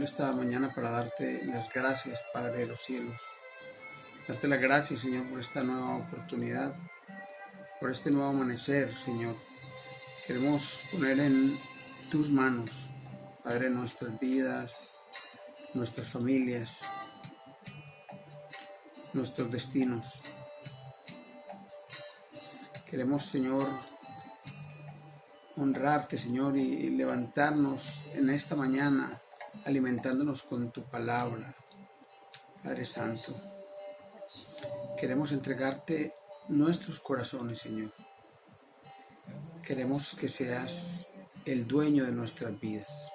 esta mañana para darte las gracias, Padre de los cielos. Darte las gracias, Señor, por esta nueva oportunidad, por este nuevo amanecer, Señor. Queremos poner en tus manos, Padre, nuestras vidas, nuestras familias, nuestros destinos. Queremos, Señor, honrarte, Señor, y levantarnos en esta mañana alimentándonos con tu palabra, Padre Santo. Queremos entregarte nuestros corazones, Señor. Queremos que seas el dueño de nuestras vidas.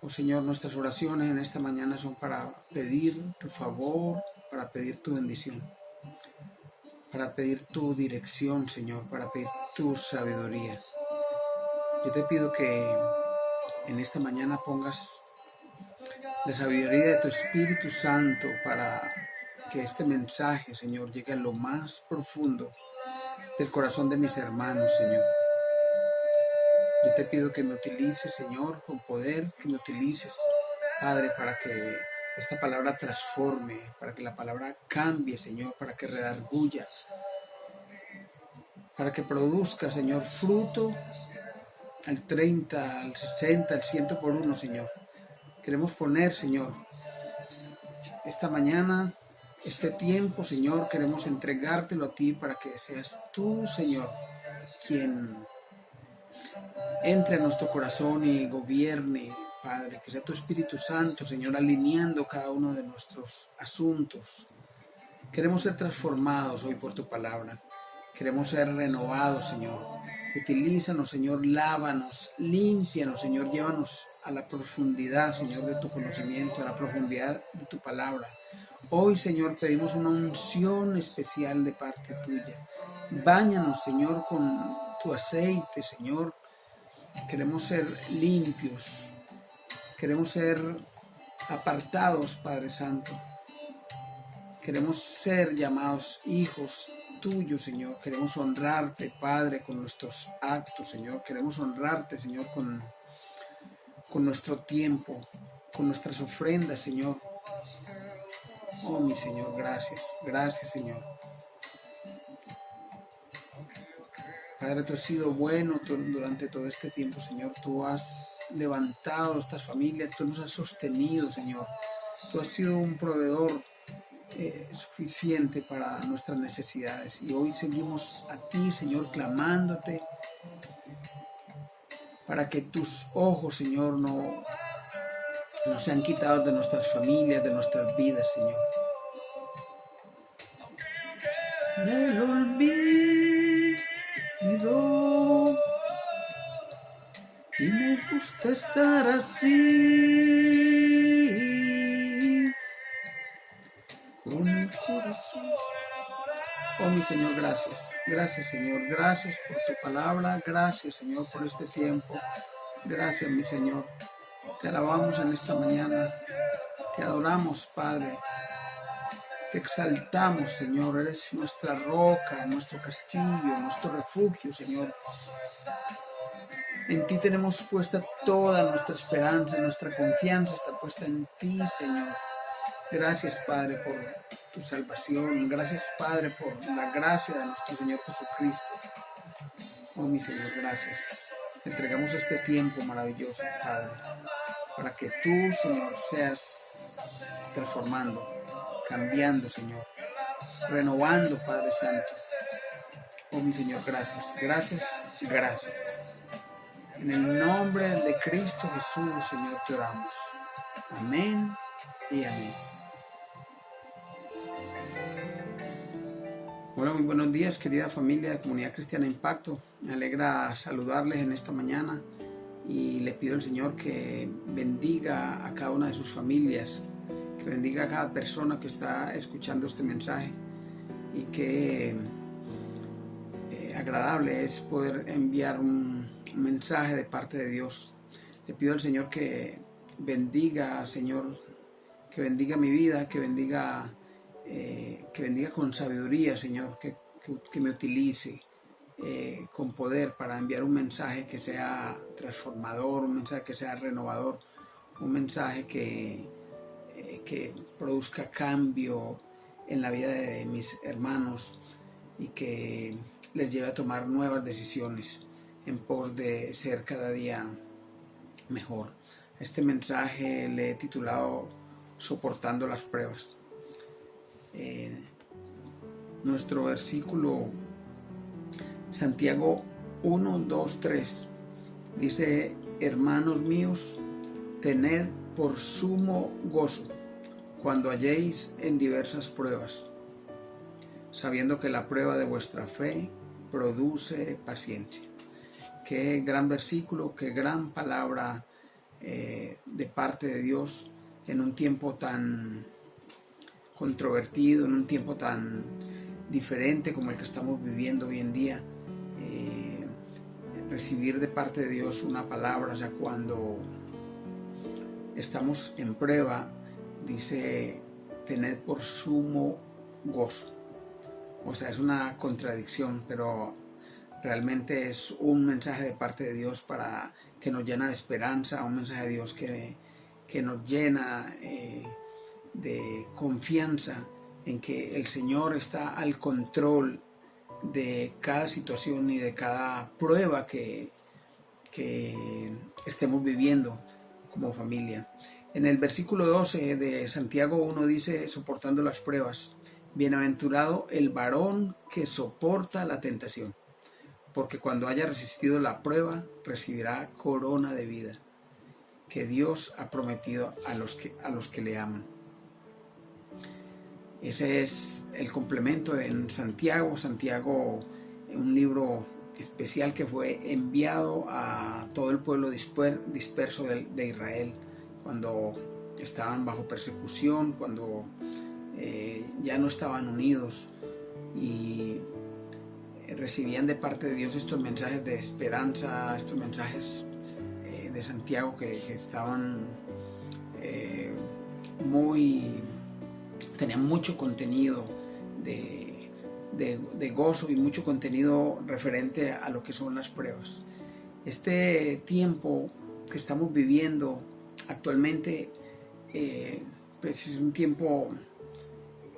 Oh Señor, nuestras oraciones en esta mañana son para pedir tu favor, para pedir tu bendición, para pedir tu dirección, Señor, para pedir tu sabiduría. Yo te pido que en esta mañana pongas la sabiduría de tu Espíritu Santo para que este mensaje, Señor, llegue a lo más profundo del corazón de mis hermanos, Señor. Yo te pido que me utilices, Señor, con poder, que me utilices, Padre, para que esta palabra transforme, para que la palabra cambie, Señor, para que redarguya, para que produzca, Señor, fruto al 30, al 60, al 100 por uno, Señor. Queremos poner, Señor, esta mañana, este tiempo, Señor, queremos entregártelo a ti para que seas tú, Señor, quien entre a nuestro corazón y gobierne, Padre, que sea tu Espíritu Santo, Señor, alineando cada uno de nuestros asuntos. Queremos ser transformados hoy por tu palabra. Queremos ser renovados, Señor. Utilízanos, Señor, lávanos, límpianos, Señor, llévanos a la profundidad, Señor, de tu conocimiento, a la profundidad de tu palabra. Hoy, Señor, pedimos una unción especial de parte tuya. Báñanos, Señor, con tu aceite, Señor. Queremos ser limpios, queremos ser apartados, Padre Santo. Queremos ser llamados hijos tuyos, Señor. Queremos honrarte, Padre, con nuestros actos, Señor. Queremos honrarte, Señor, con nuestro tiempo, con nuestras ofrendas, Señor. Oh, mi Señor, gracias. Gracias, Señor. Padre, tú has sido bueno durante todo este tiempo, Señor. Tú has levantado estas familias, tú nos has sostenido, Señor. Tú has sido un proveedor suficiente para nuestras necesidades. Y hoy seguimos a ti, Señor, clamándote para que tus ojos, Señor, no sean quitados de nuestras familias, de nuestras vidas, Señor. Me olvido y me gusta estar así, con el corazón. Oh, mi Señor, gracias. Gracias, Señor. Gracias por tu palabra. Gracias, Señor, por este tiempo. Gracias, mi Señor. Te alabamos en esta mañana. Te adoramos, Padre. Te exaltamos, Señor. Eres nuestra roca, nuestro castillo, nuestro refugio, Señor. En ti tenemos puesta toda nuestra esperanza, nuestra confianza está puesta en ti, Señor. Gracias, Padre, por tu salvación. Gracias, Padre, por la gracia de nuestro Señor Jesucristo. Oh, mi Señor, gracias. Te entregamos este tiempo maravilloso, Padre, para que tú, Señor, seas transformando, cambiando, Señor, renovando, Padre Santo. Oh, mi Señor, gracias. Gracias, gracias. En el nombre de Cristo Jesús, Señor, te oramos. Amén y amén. Bueno, muy buenos días, querida familia de Comunidad Cristiana Impacto. Me alegra saludarles en esta mañana y le pido al Señor que bendiga a cada una de sus familias, que bendiga a cada persona que está escuchando este mensaje y que agradable es poder enviar un mensaje de parte de Dios. Le pido al Señor que bendiga, Señor, que bendiga mi vida, que bendiga con sabiduría, Señor, que me utilice con poder para enviar un mensaje que sea transformador, un mensaje que sea renovador, un mensaje que produzca cambio en la vida de mis hermanos y que les lleve a tomar nuevas decisiones en pos de ser cada día mejor. Este mensaje le he titulado Soportando las pruebas. Nuestro versículo Santiago 1, 2, 3 dice: hermanos míos, tened por sumo gozo cuando halléis en diversas pruebas, sabiendo que la prueba de vuestra fe produce paciencia. Qué gran versículo, qué gran palabra de parte de Dios en un tiempo tan controvertido, en un tiempo tan diferente como el que estamos viviendo hoy en día. Recibir de parte de Dios una palabra, o sea, cuando estamos en prueba, dice: tened por sumo gozo. O sea, es una contradicción, pero realmente es un mensaje de parte de Dios para que nos llena de esperanza, un mensaje de Dios que nos llena de confianza en que el Señor está al control de cada situación y de cada prueba que estemos viviendo como familia. En el versículo 12 de Santiago 1 dice: soportando las pruebas, bienaventurado el varón que soporta la tentación, porque cuando haya resistido la prueba, recibirá corona de vida, que Dios ha prometido a los que le aman. Ese es el complemento en Santiago. Santiago, un libro especial que fue enviado a todo el pueblo disperso de Israel, cuando estaban bajo persecución, cuando ya no estaban unidos, y recibían de parte de Dios estos mensajes de esperanza, estos mensajes de Santiago que estaban tenían mucho contenido de gozo y mucho contenido referente a lo que son las pruebas. Este tiempo que estamos viviendo actualmente pues es un tiempo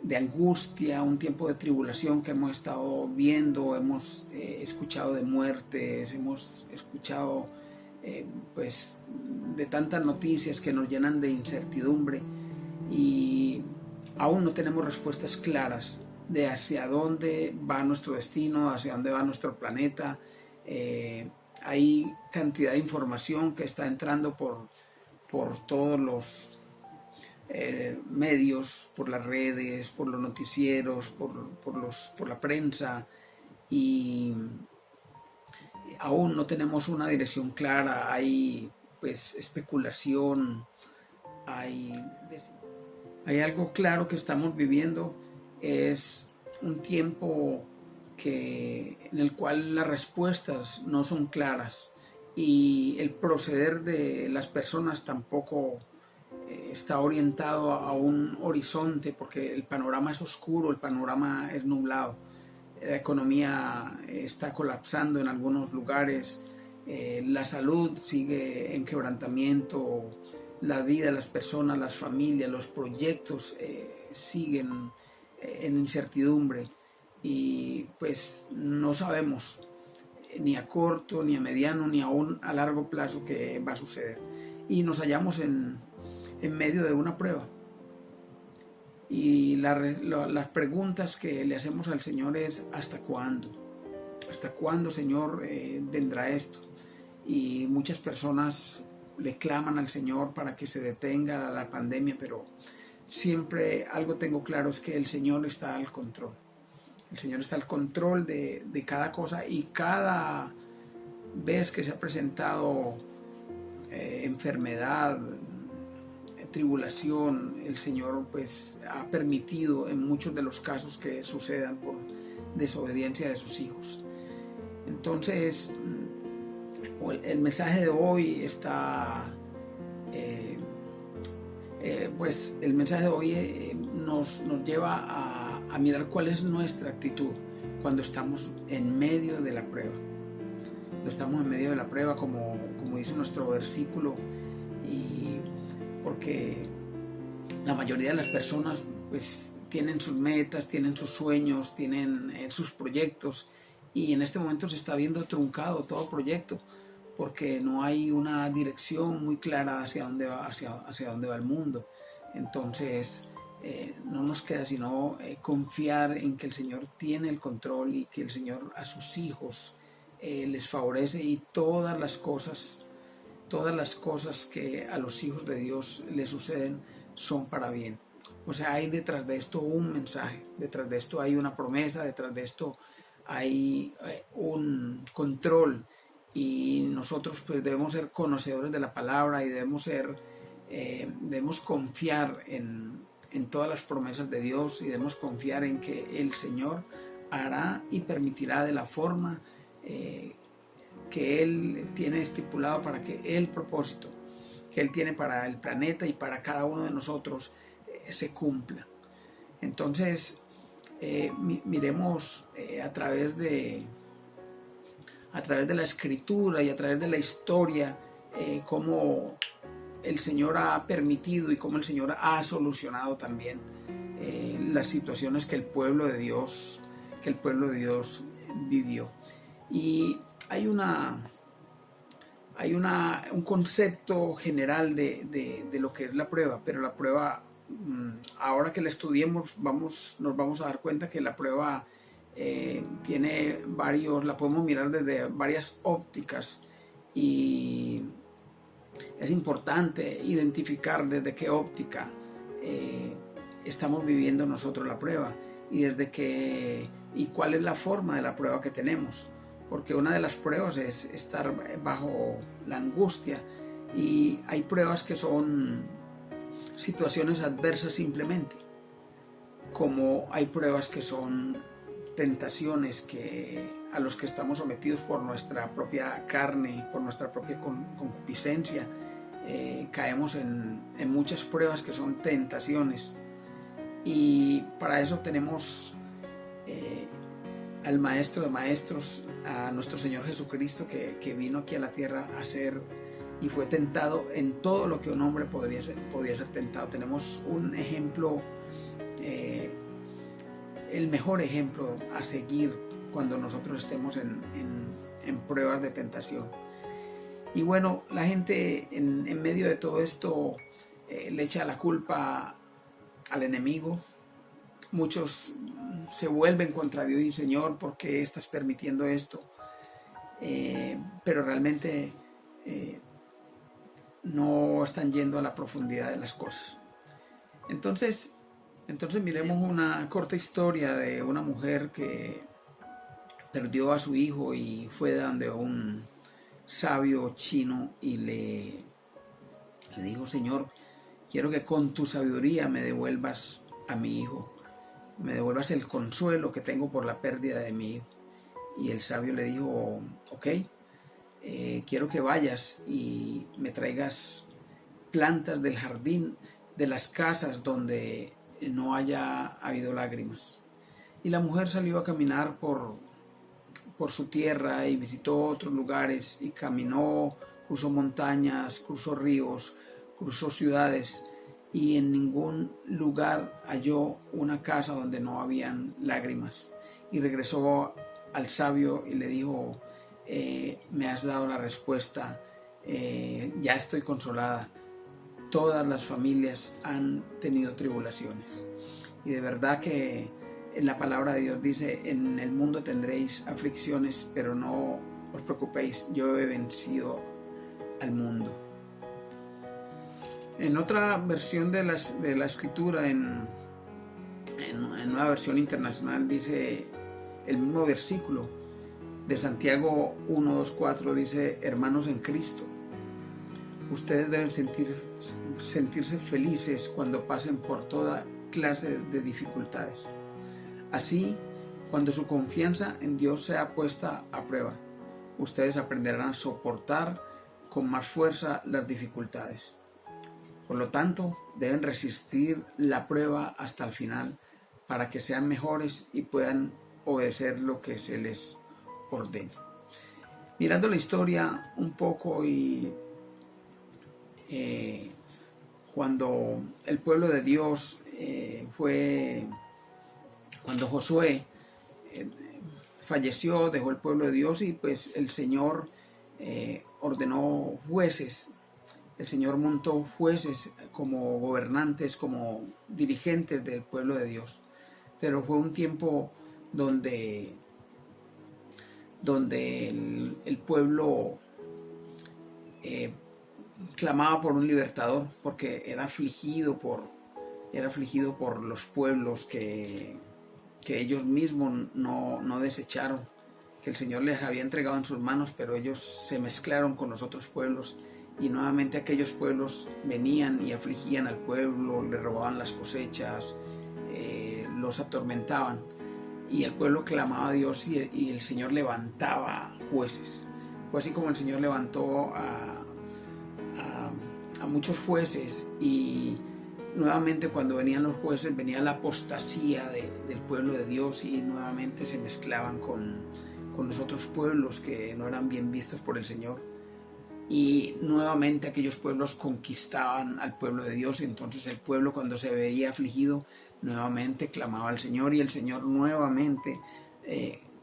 de angustia, un tiempo de tribulación que hemos estado viendo, hemos escuchado de muertes, hemos escuchado pues de tantas noticias que nos llenan de incertidumbre, y aún no tenemos respuestas claras de hacia dónde va nuestro destino, hacia dónde va nuestro planeta. Hay cantidad de información que está entrando por todos los medios, por las redes, por los noticieros, por la prensa, y aún no tenemos una dirección clara. Hay pues especulación, hay algo claro que estamos viviendo. Es un tiempo en el cual las respuestas no son claras y el proceder de las personas tampoco está orientado a un horizonte, porque el panorama es oscuro, el panorama es nublado. La economía está colapsando en algunos lugares, la salud sigue en quebrantamiento, la vida de las personas, las familias, los proyectos siguen en incertidumbre, y pues no sabemos ni a corto, ni a mediano, ni aún a largo plazo qué va a suceder. Y nos hallamos en medio de una prueba. Y las preguntas que le hacemos al Señor es: ¿hasta cuándo? ¿Hasta cuándo, Señor, vendrá esto? Y muchas personas le claman al Señor para que se detenga la pandemia, pero siempre algo tengo claro, es que el Señor está al control. El Señor está al control de cada cosa, y cada vez que se ha presentado enfermedad, tribulación, el Señor pues ha permitido en muchos de los casos que sucedan por desobediencia de sus hijos. Entonces el mensaje de hoy está pues el mensaje de hoy nos lleva a mirar cuál es nuestra actitud, cuando estamos en medio de la prueba. Cuando estamos en medio de la prueba, como dice nuestro versículo, y porque la mayoría de las personas pues tienen sus metas, tienen sus sueños, tienen sus proyectos, y en este momento se está viendo truncado todo proyecto porque no hay una dirección muy clara hacia dónde va, hacia dónde va el mundo. Entonces no nos queda sino confiar en que el Señor tiene el control y que el Señor a sus hijos les favorece, y todas las cosas que a los hijos de Dios les suceden son para bien. O sea, hay detrás de esto un mensaje, detrás de esto hay una promesa, detrás de esto hay un control, y nosotros pues debemos ser conocedores de la palabra y debemos confiar en todas las promesas de Dios, y debemos confiar en que el Señor hará y permitirá de la forma que Él tiene estipulado, para que el propósito que Él tiene para el planeta y para cada uno de nosotros se cumpla. Entonces, miremos a través de la Escritura y a través de la historia cómo el Señor ha permitido y cómo el Señor ha solucionado también las situaciones que el pueblo de Dios vivió. Y hay un concepto general de lo que es la prueba, pero la prueba, ahora que la estudiemos, nos vamos a dar cuenta que la prueba tiene la podemos mirar desde varias ópticas, y es importante identificar desde qué óptica estamos viviendo nosotros la prueba, y cuál es la forma de la prueba que tenemos. Porque una de las pruebas es estar bajo la angustia, y hay pruebas que son situaciones adversas simplemente, como hay pruebas que son tentaciones a los que estamos sometidos por nuestra propia carne, por nuestra propia concupiscencia. Caemos en muchas pruebas que son tentaciones, y para eso tenemos al Maestro de Maestros, a nuestro Señor Jesucristo, que vino aquí a la tierra a ser y fue tentado en todo lo que un hombre podía ser tentado. Tenemos un ejemplo, el mejor ejemplo a seguir cuando nosotros estemos en pruebas de tentación. Y bueno, la gente en medio de todo esto le echa la culpa al enemigo. Muchos se vuelven contra Dios y Señor, ¿por qué estás permitiendo esto? Pero realmente no están yendo a la profundidad de las cosas. Entonces miremos una corta historia de una mujer que perdió a su hijo y fue donde un sabio chino y le dijo: Señor, quiero que con tu sabiduría me devuelvas a mi hijo, me devuelvas el consuelo que tengo por la pérdida de mi hijo. Y el sabio le dijo: ok, quiero que vayas y me traigas plantas del jardín de las casas donde no haya habido lágrimas. Y la mujer salió a caminar por su tierra y visitó otros lugares, y caminó, cruzó montañas, cruzó ríos, cruzó ciudades, y en ningún lugar halló una casa donde no habían lágrimas. Y regresó al sabio y le dijo: me has dado la respuesta, ya estoy consolada. Todas las familias han tenido tribulaciones. Y de verdad que en la palabra de Dios dice: en el mundo tendréis aflicciones, pero no os preocupéis, yo he vencido al mundo. En otra versión de la escritura, en una versión internacional, dice el mismo versículo de Santiago 1:2-4, dice: hermanos en Cristo, ustedes deben sentirse felices cuando pasen por toda clase de dificultades. Así, cuando su confianza en Dios sea puesta a prueba, ustedes aprenderán a soportar con más fuerza las dificultades. Por lo tanto, deben resistir la prueba hasta el final, para que sean mejores y puedan obedecer lo que se les ordena. Mirando la historia un poco y cuando el pueblo de Dios cuando Josué falleció, dejó el pueblo de Dios y pues el Señor ordenó jueces. El Señor montó jueces como gobernantes, como dirigentes del pueblo de Dios. Pero fue un tiempo donde el pueblo clamaba por un libertador, porque era afligido por los pueblos que ellos mismos no desecharon, que el Señor les había entregado en sus manos, pero ellos se mezclaron con los otros pueblos y nuevamente aquellos pueblos venían y afligían al pueblo, le robaban las cosechas, los atormentaban, y el pueblo clamaba a Dios y el Señor levantaba jueces. Fue así como el Señor levantó a muchos jueces, y nuevamente cuando venían los jueces venía la apostasía del pueblo de Dios y nuevamente se mezclaban con los otros pueblos que no eran bien vistos por el Señor, y nuevamente aquellos pueblos conquistaban al pueblo de Dios. Entonces el pueblo, cuando se veía afligido, nuevamente clamaba al Señor, y el Señor nuevamente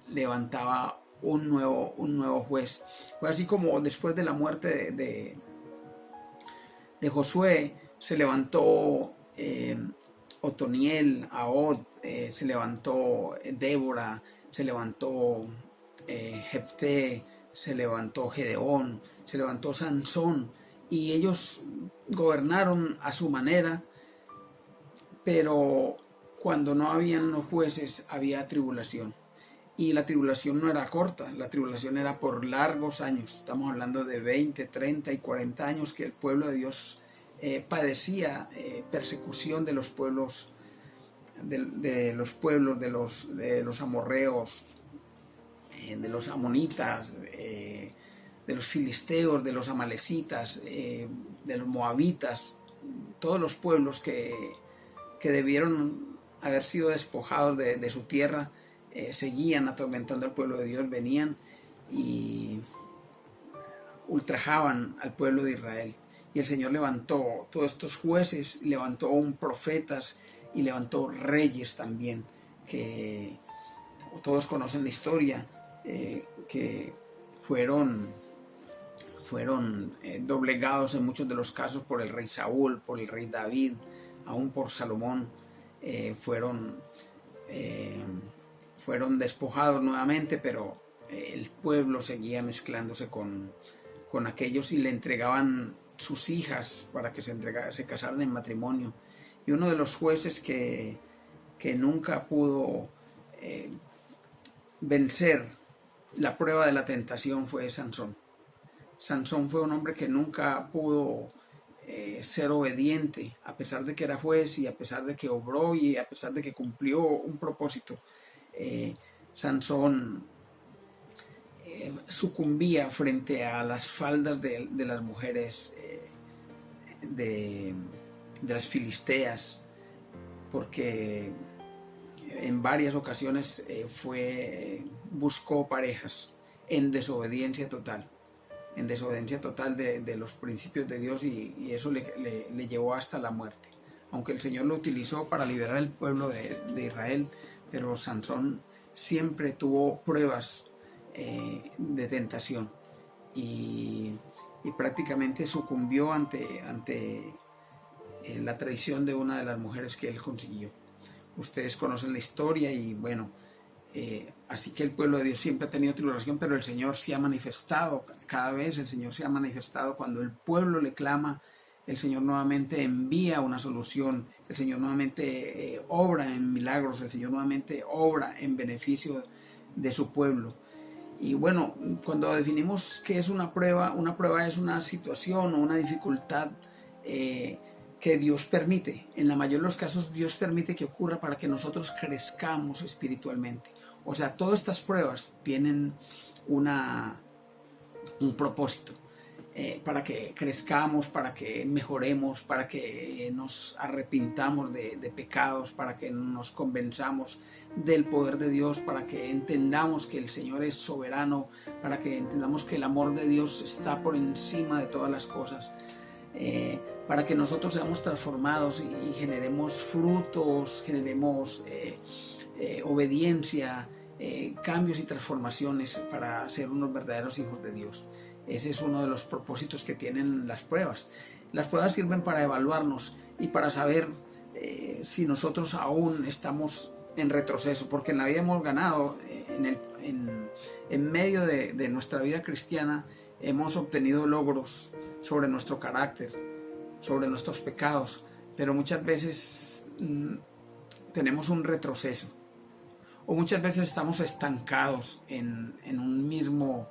levantaba un nuevo juez. Fue así como después de la muerte de Josué se levantó Otoniel, Ahod, se levantó Débora, se levantó Jefté, se levantó Gedeón, se levantó Sansón, y ellos gobernaron a su manera. Pero cuando no habían los jueces había tribulación, y la tribulación no era corta, la tribulación era por largos años. Estamos hablando de 20, 30 y 40 años que el pueblo de Dios padecía persecución de los pueblos, de los amorreos, de los amonitas, de los filisteos, de los amalecitas, de los moabitas, todos los pueblos que debieron haber sido despojados de su tierra, seguían atormentando al pueblo de Dios, venían y ultrajaban al pueblo de Israel. Y el Señor levantó todos estos jueces, levantó profetas y levantó reyes también, que todos conocen la historia, que fueron doblegados en muchos de los casos por el rey Saúl, por el rey David, aún por Salomón. Fueron despojados nuevamente, pero el pueblo seguía mezclándose con aquellos y le entregaban sus hijas para que se casaran en matrimonio. Y uno de los jueces que nunca pudo vencer la prueba de la tentación fue Sansón. Sansón fue un hombre que nunca pudo ser obediente, a pesar de que era juez y a pesar de que obró y a pesar de que cumplió un propósito. Sansón sucumbía frente a las faldas de las mujeres de las filisteas, porque en varias ocasiones buscó parejas en desobediencia total de los principios de Dios, y eso le llevó hasta la muerte. Aunque el Señor lo utilizó para liberar al pueblo de Israel, pero Sansón siempre tuvo pruebas de tentación y prácticamente sucumbió ante la traición de una de las mujeres que él consiguió. Ustedes conocen la historia y bueno, así que el pueblo de Dios siempre ha tenido tribulación, pero el Señor se ha manifestado cada vez. El Señor se ha manifestado cuando el pueblo le clama. El Señor nuevamente envía una solución, el Señor nuevamente obra en milagros, el Señor nuevamente obra en beneficio de su pueblo. Y bueno, cuando definimos qué es una prueba es una situación o una dificultad que Dios permite. En la mayoría de los casos Dios permite que ocurra para que nosotros crezcamos espiritualmente. O sea, todas estas pruebas tienen un propósito. para que crezcamos, para que mejoremos, para que nos arrepintamos de pecados, para que nos convenzamos del poder de Dios, para que entendamos que el Señor es soberano, para que entendamos que el amor de Dios está por encima de todas las cosas, para que nosotros seamos transformados y generemos frutos, generemos obediencia, cambios y transformaciones para ser unos verdaderos hijos de Dios. Ese es uno de los propósitos que tienen las pruebas. Las pruebas sirven para evaluarnos y para saber si nosotros aún estamos en retroceso, porque en la vida hemos ganado, en medio de nuestra vida cristiana hemos obtenido logros sobre nuestro carácter, sobre nuestros pecados, pero muchas veces tenemos un retroceso, o muchas veces estamos estancados en un mismo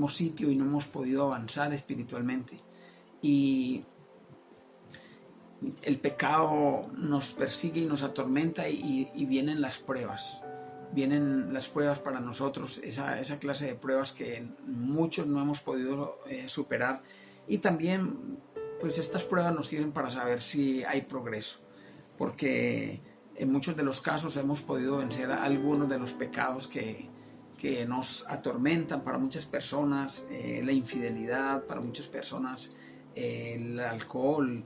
sitio y no hemos podido avanzar espiritualmente. Y el pecado nos persigue y nos atormenta y vienen las pruebas. Vienen las pruebas para nosotros, esa clase de pruebas que muchos no hemos podido superar. Y también, pues estas pruebas nos sirven para saber si hay progreso, porque en muchos de los casos hemos podido vencer algunos de los pecados que nos atormentan. Para muchas personas la infidelidad, para muchas personas el alcohol,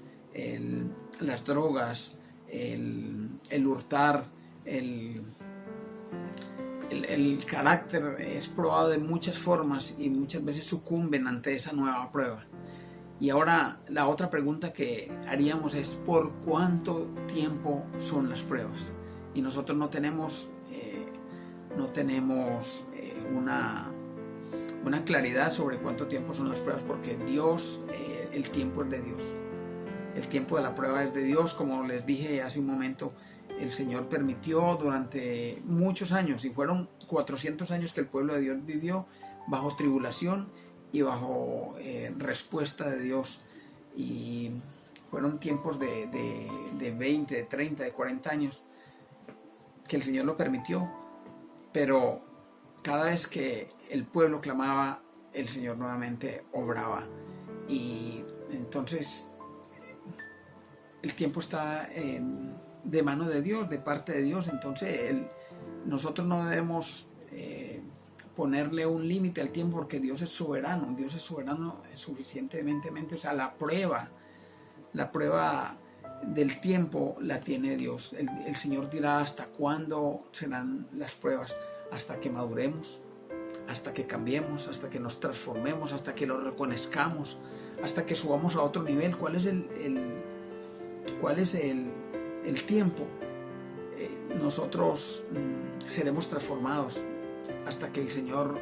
las drogas, el hurtar, el carácter es probado de muchas formas y muchas veces sucumben ante esa nueva prueba. Y ahora la otra pregunta que haríamos es ¿por cuánto tiempo son las pruebas? Y nosotros no tenemos una claridad sobre cuánto tiempo son las pruebas, porque Dios, el tiempo es de Dios. El tiempo de la prueba es de Dios. Como les dije hace un momento, el Señor permitió durante muchos años, y fueron 400 años que el pueblo de Dios vivió bajo tribulación y bajo respuesta de Dios. Y fueron tiempos de 20, de 30, de 40 años que el Señor lo permitió, pero cada vez que el pueblo clamaba, el Señor nuevamente obraba. Y entonces el tiempo está de mano de Dios, de parte de Dios. Entonces nosotros no debemos ponerle un límite al tiempo, porque Dios es soberano. Dios es soberano suficientemente. O sea, la prueba del tiempo la tiene Dios. El Señor dirá hasta cuándo serán las pruebas, hasta que maduremos, hasta que cambiemos, hasta que nos transformemos, hasta que lo reconozcamos, hasta que subamos a otro nivel. ¿Cuál es el tiempo? Nosotros seremos transformados hasta que el Señor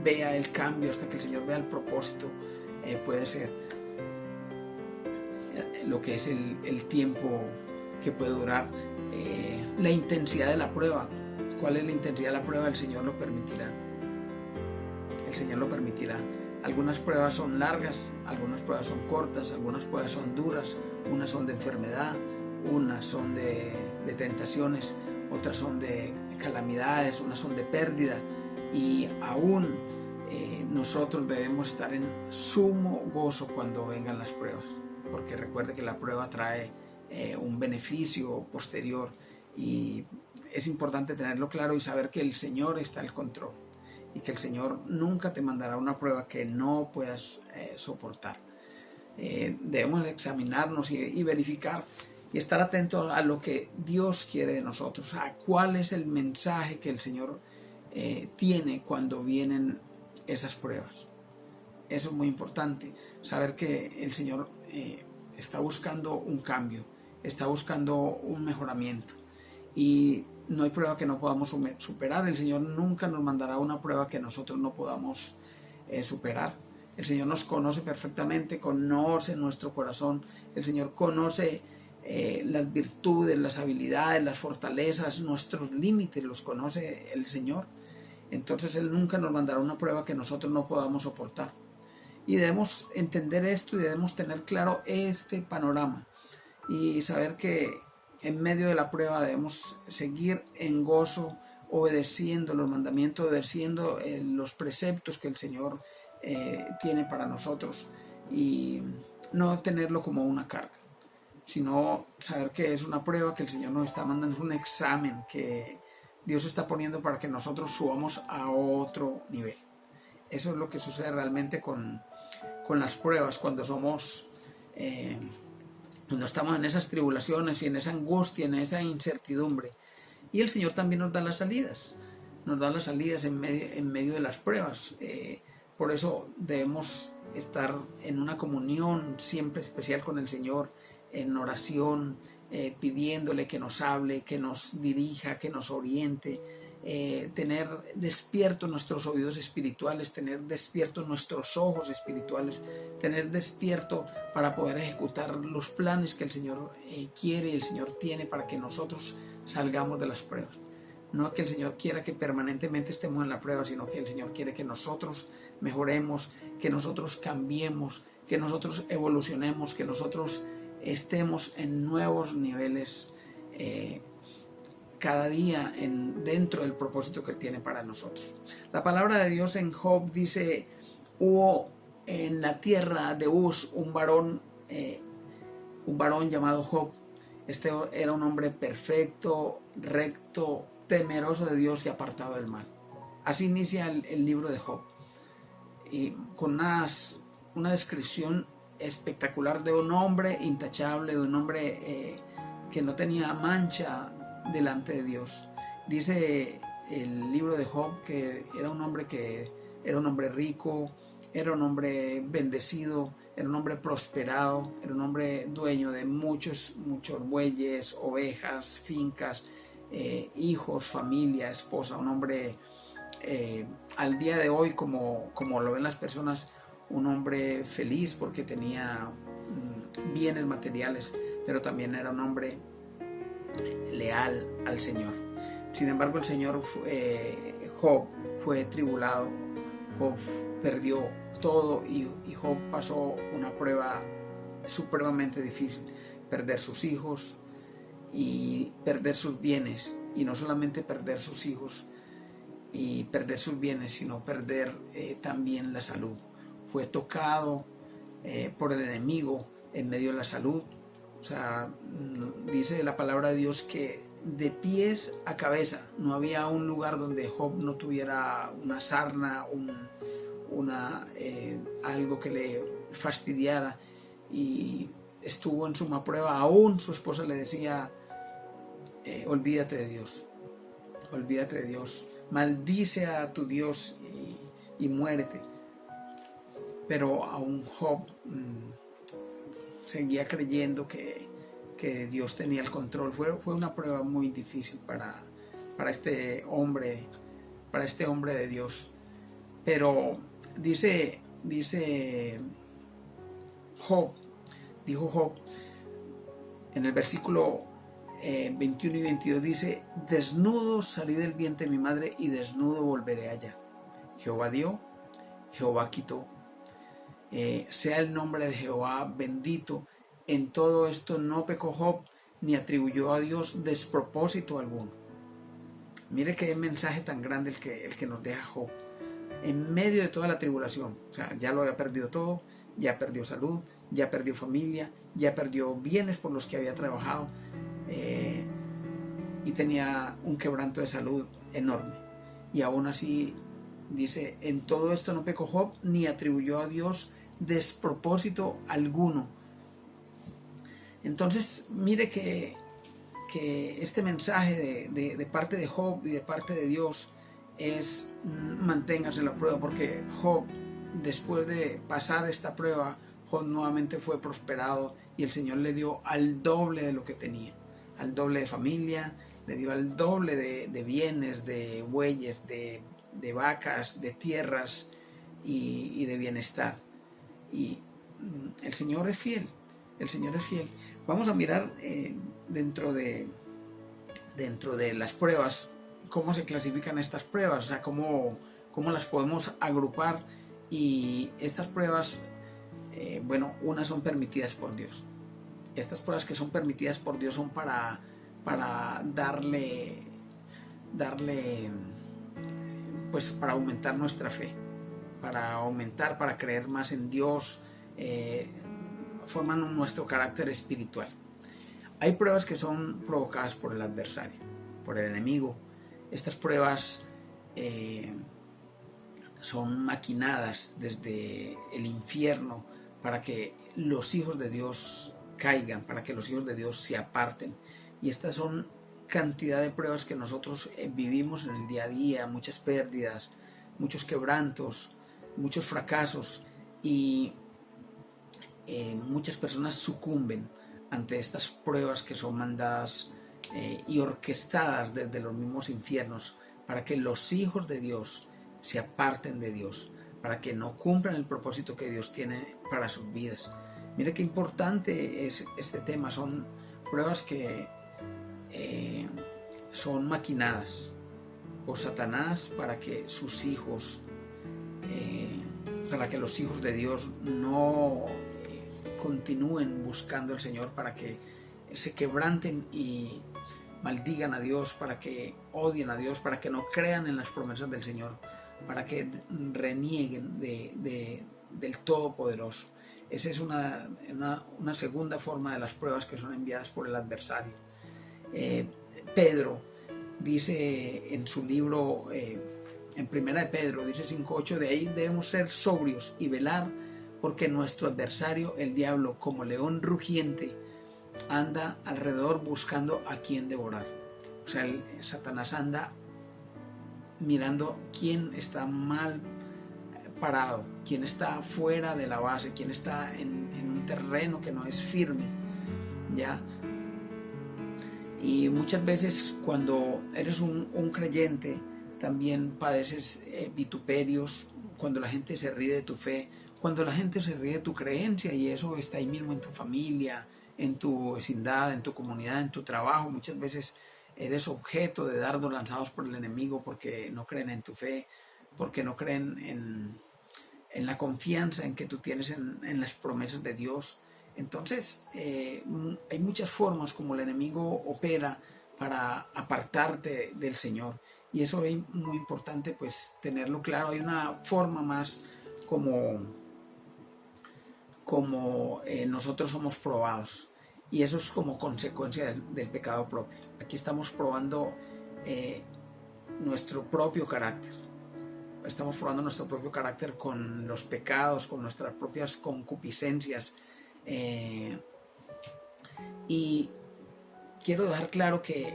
vea el cambio, hasta que el Señor vea el propósito. Puede ser lo que es el tiempo que puede durar. La intensidad de la prueba. ¿Cuál es la intensidad de la prueba? El Señor lo permitirá. El Señor lo permitirá. Algunas pruebas son largas, algunas pruebas son cortas, algunas pruebas son duras, unas son de enfermedad, unas son de tentaciones, otras son de calamidades, unas son de pérdida. Y aún nosotros debemos estar en sumo gozo cuando vengan las pruebas, porque recuerde que la prueba trae un beneficio posterior, y es importante tenerlo claro y saber que el Señor está al control y que el Señor nunca te mandará una prueba que no puedas soportar. Debemos examinarnos y verificar y estar atentos a lo que Dios quiere de nosotros, a cuál es el mensaje que el Señor tiene cuando vienen esas pruebas. Eso es muy importante, saber que el Señor está buscando un cambio, está buscando un mejoramiento, y no hay prueba que no podamos superar. El Señor nunca nos mandará una prueba que nosotros no podamos superar. El Señor nos conoce perfectamente, conoce nuestro corazón. El Señor conoce las virtudes, las habilidades, las fortalezas, nuestros límites, los conoce el Señor. Entonces Él nunca nos mandará una prueba que nosotros no podamos soportar. Y debemos entender esto y debemos tener claro este panorama y saber que en medio de la prueba debemos seguir en gozo, obedeciendo los mandamientos, obedeciendo los preceptos que el Señor tiene para nosotros, y no tenerlo como una carga, sino saber que es una prueba que el Señor nos está mandando, es un examen que Dios está poniendo para que nosotros subamos a otro nivel. Eso es lo que sucede realmente con las pruebas, cuando cuando estamos en esas tribulaciones y en esa angustia, en esa incertidumbre. Y el Señor también nos da las salidas en medio de las pruebas. Por eso debemos estar en una comunión siempre especial con el Señor, en oración, pidiéndole que nos hable, que nos dirija, que nos oriente, tener despiertos nuestros oídos espirituales, tener despiertos nuestros ojos espirituales, tener despierto para poder ejecutar los planes que el Señor quiere y el Señor tiene para que nosotros salgamos de las pruebas. No que el Señor quiera que permanentemente estemos en la prueba, sino que el Señor quiere que nosotros mejoremos, que nosotros cambiemos, que nosotros evolucionemos, que nosotros estemos en nuevos niveles cada día dentro del propósito que Él tiene para nosotros. La palabra de Dios en Job dice: hubo en la tierra de Uz un varón llamado Job. Este era un hombre perfecto, recto, temeroso de Dios y apartado del mal. Así inicia el libro de Job, y con una descripción espectacular de un hombre intachable, de un hombre que no tenía mancha delante de Dios. Dice el libro de Job que era un hombre rico, era un hombre bendecido, era un hombre prosperado, era un hombre dueño de muchos bueyes, ovejas, fincas, hijos, familia, esposa. Un hombre al día de hoy, como lo ven las personas, un hombre feliz porque tenía bienes materiales, pero también era un hombre leal al Señor. Sin embargo, el Señor, Job fue tribulado, Job perdió todo, y Job pasó una prueba supremamente difícil: perder sus hijos y perder sus bienes, y no solamente perder sus hijos y perder sus bienes, sino perder también la salud. Fue tocado por el enemigo en medio de la salud. O sea, dice la palabra de Dios que de pies a cabeza no había un lugar donde Job no tuviera una sarna, algo que le fastidiara, y estuvo en suma prueba. Aún su esposa le decía: olvídate de Dios, maldice a tu Dios y muérete. Pero aún Job seguía creyendo que Dios tenía el control. Fue una prueba muy difícil para este hombre de Dios. Pero dijo Job en el versículo 21 y 22, dice: desnudo salí del vientre de mi madre y desnudo volveré allá. Jehová dio, Jehová quitó. Sea el nombre de Jehová bendito. En todo esto no pecó Job, ni atribuyó a Dios despropósito alguno. Mire qué mensaje tan grande el que nos deja Job. En medio de toda la tribulación, o sea, ya lo había perdido todo, ya perdió salud, ya perdió familia, ya perdió bienes por los que había trabajado, y tenía un quebranto de salud enorme. Y aún así dice: en todo esto no pecó Job, ni atribuyó a Dios despropósito alguno. Entonces mire que este mensaje de parte de Job y de parte de Dios es: manténgase en la prueba, porque Job, después de pasar esta prueba, Job nuevamente fue prosperado, y el Señor le dio al doble de lo que tenía, al doble de familia, le dio al doble de bienes, de bueyes, de vacas, de tierras y de bienestar. Y el Señor es fiel, Vamos a mirar dentro de las pruebas, cómo se clasifican estas pruebas, o sea, cómo las podemos agrupar. Y estas pruebas, unas son permitidas por Dios. Estas pruebas que son permitidas por Dios son para darle, pues para aumentar nuestra fe. para aumentar, para creer más en Dios, forman nuestro carácter espiritual. Hay pruebas que son provocadas por el adversario, por el enemigo. Estas pruebas son maquinadas desde el infierno para que los hijos de Dios caigan, para que los hijos de Dios se aparten. Y estas son cantidad de pruebas que nosotros vivimos en el día a día, muchas pérdidas, muchos quebrantos, muchos fracasos, y muchas personas sucumben ante estas pruebas que son mandadas y orquestadas desde los mismos infiernos para que los hijos de Dios se aparten de Dios, para que no cumplan el propósito que Dios tiene para sus vidas. Mire qué importante es este tema. Son pruebas que son maquinadas por Satanás para que sus hijos, para que los hijos de Dios no continúen buscando al Señor, para que se quebranten y maldigan a Dios, para que odien a Dios, para que no crean en las promesas del Señor, para que renieguen del Todopoderoso. Esa es una segunda forma de las pruebas que son enviadas por el adversario. Pedro dice en su libro, en Primera de Pedro, dice 5:8, de ahí debemos ser sobrios y velar, porque nuestro adversario, el diablo, como león rugiente, anda alrededor buscando a quien devorar. O sea, Satanás anda mirando quién está mal parado, quién está fuera de la base, quién está en un terreno que no es firme, ¿ya? Y muchas veces cuando eres un creyente también padeces vituperios, cuando la gente se ríe de tu fe, cuando la gente se ríe de tu creencia, y eso está ahí mismo en tu familia, en tu vecindad, en tu comunidad, en tu trabajo. Muchas veces eres objeto de dardos lanzados por el enemigo porque no creen en tu fe, porque no creen en la confianza en que tú tienes en las promesas de Dios. Entonces hay muchas formas como el enemigo opera para apartarte del Señor, y eso es muy importante pues tenerlo claro. Hay una forma más como nosotros somos probados, y eso es como consecuencia del pecado propio. Aquí estamos probando nuestro propio carácter. Estamos probando nuestro propio carácter con los pecados, con nuestras propias concupiscencias. Y quiero dejar claro que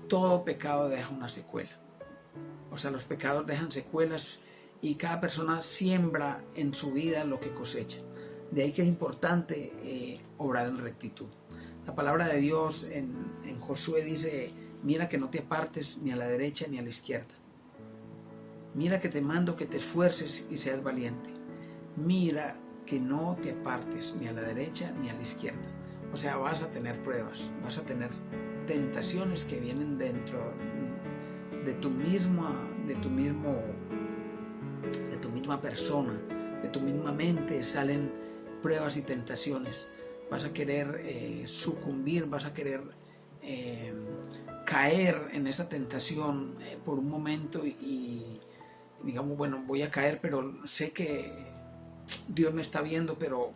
todo pecado deja una secuela. O sea, los pecados dejan secuelas, y cada persona siembra en su vida lo que cosecha. De ahí que es importante obrar en rectitud. La palabra de Dios en Josué dice: mira que no te apartes ni a la derecha ni a la izquierda. Mira que te mando que te esfuerces y seas valiente. Mira que no te apartes ni a la derecha ni a la izquierda. O sea, vas a tener pruebas, vas a tener tentaciones que vienen dentro de tu misma persona, de tu misma mente. Salen pruebas y tentaciones. Vas a querer sucumbir, vas a querer caer en esa tentación por un momento, y digamos, bueno, voy a caer, pero sé que Dios me está viendo, pero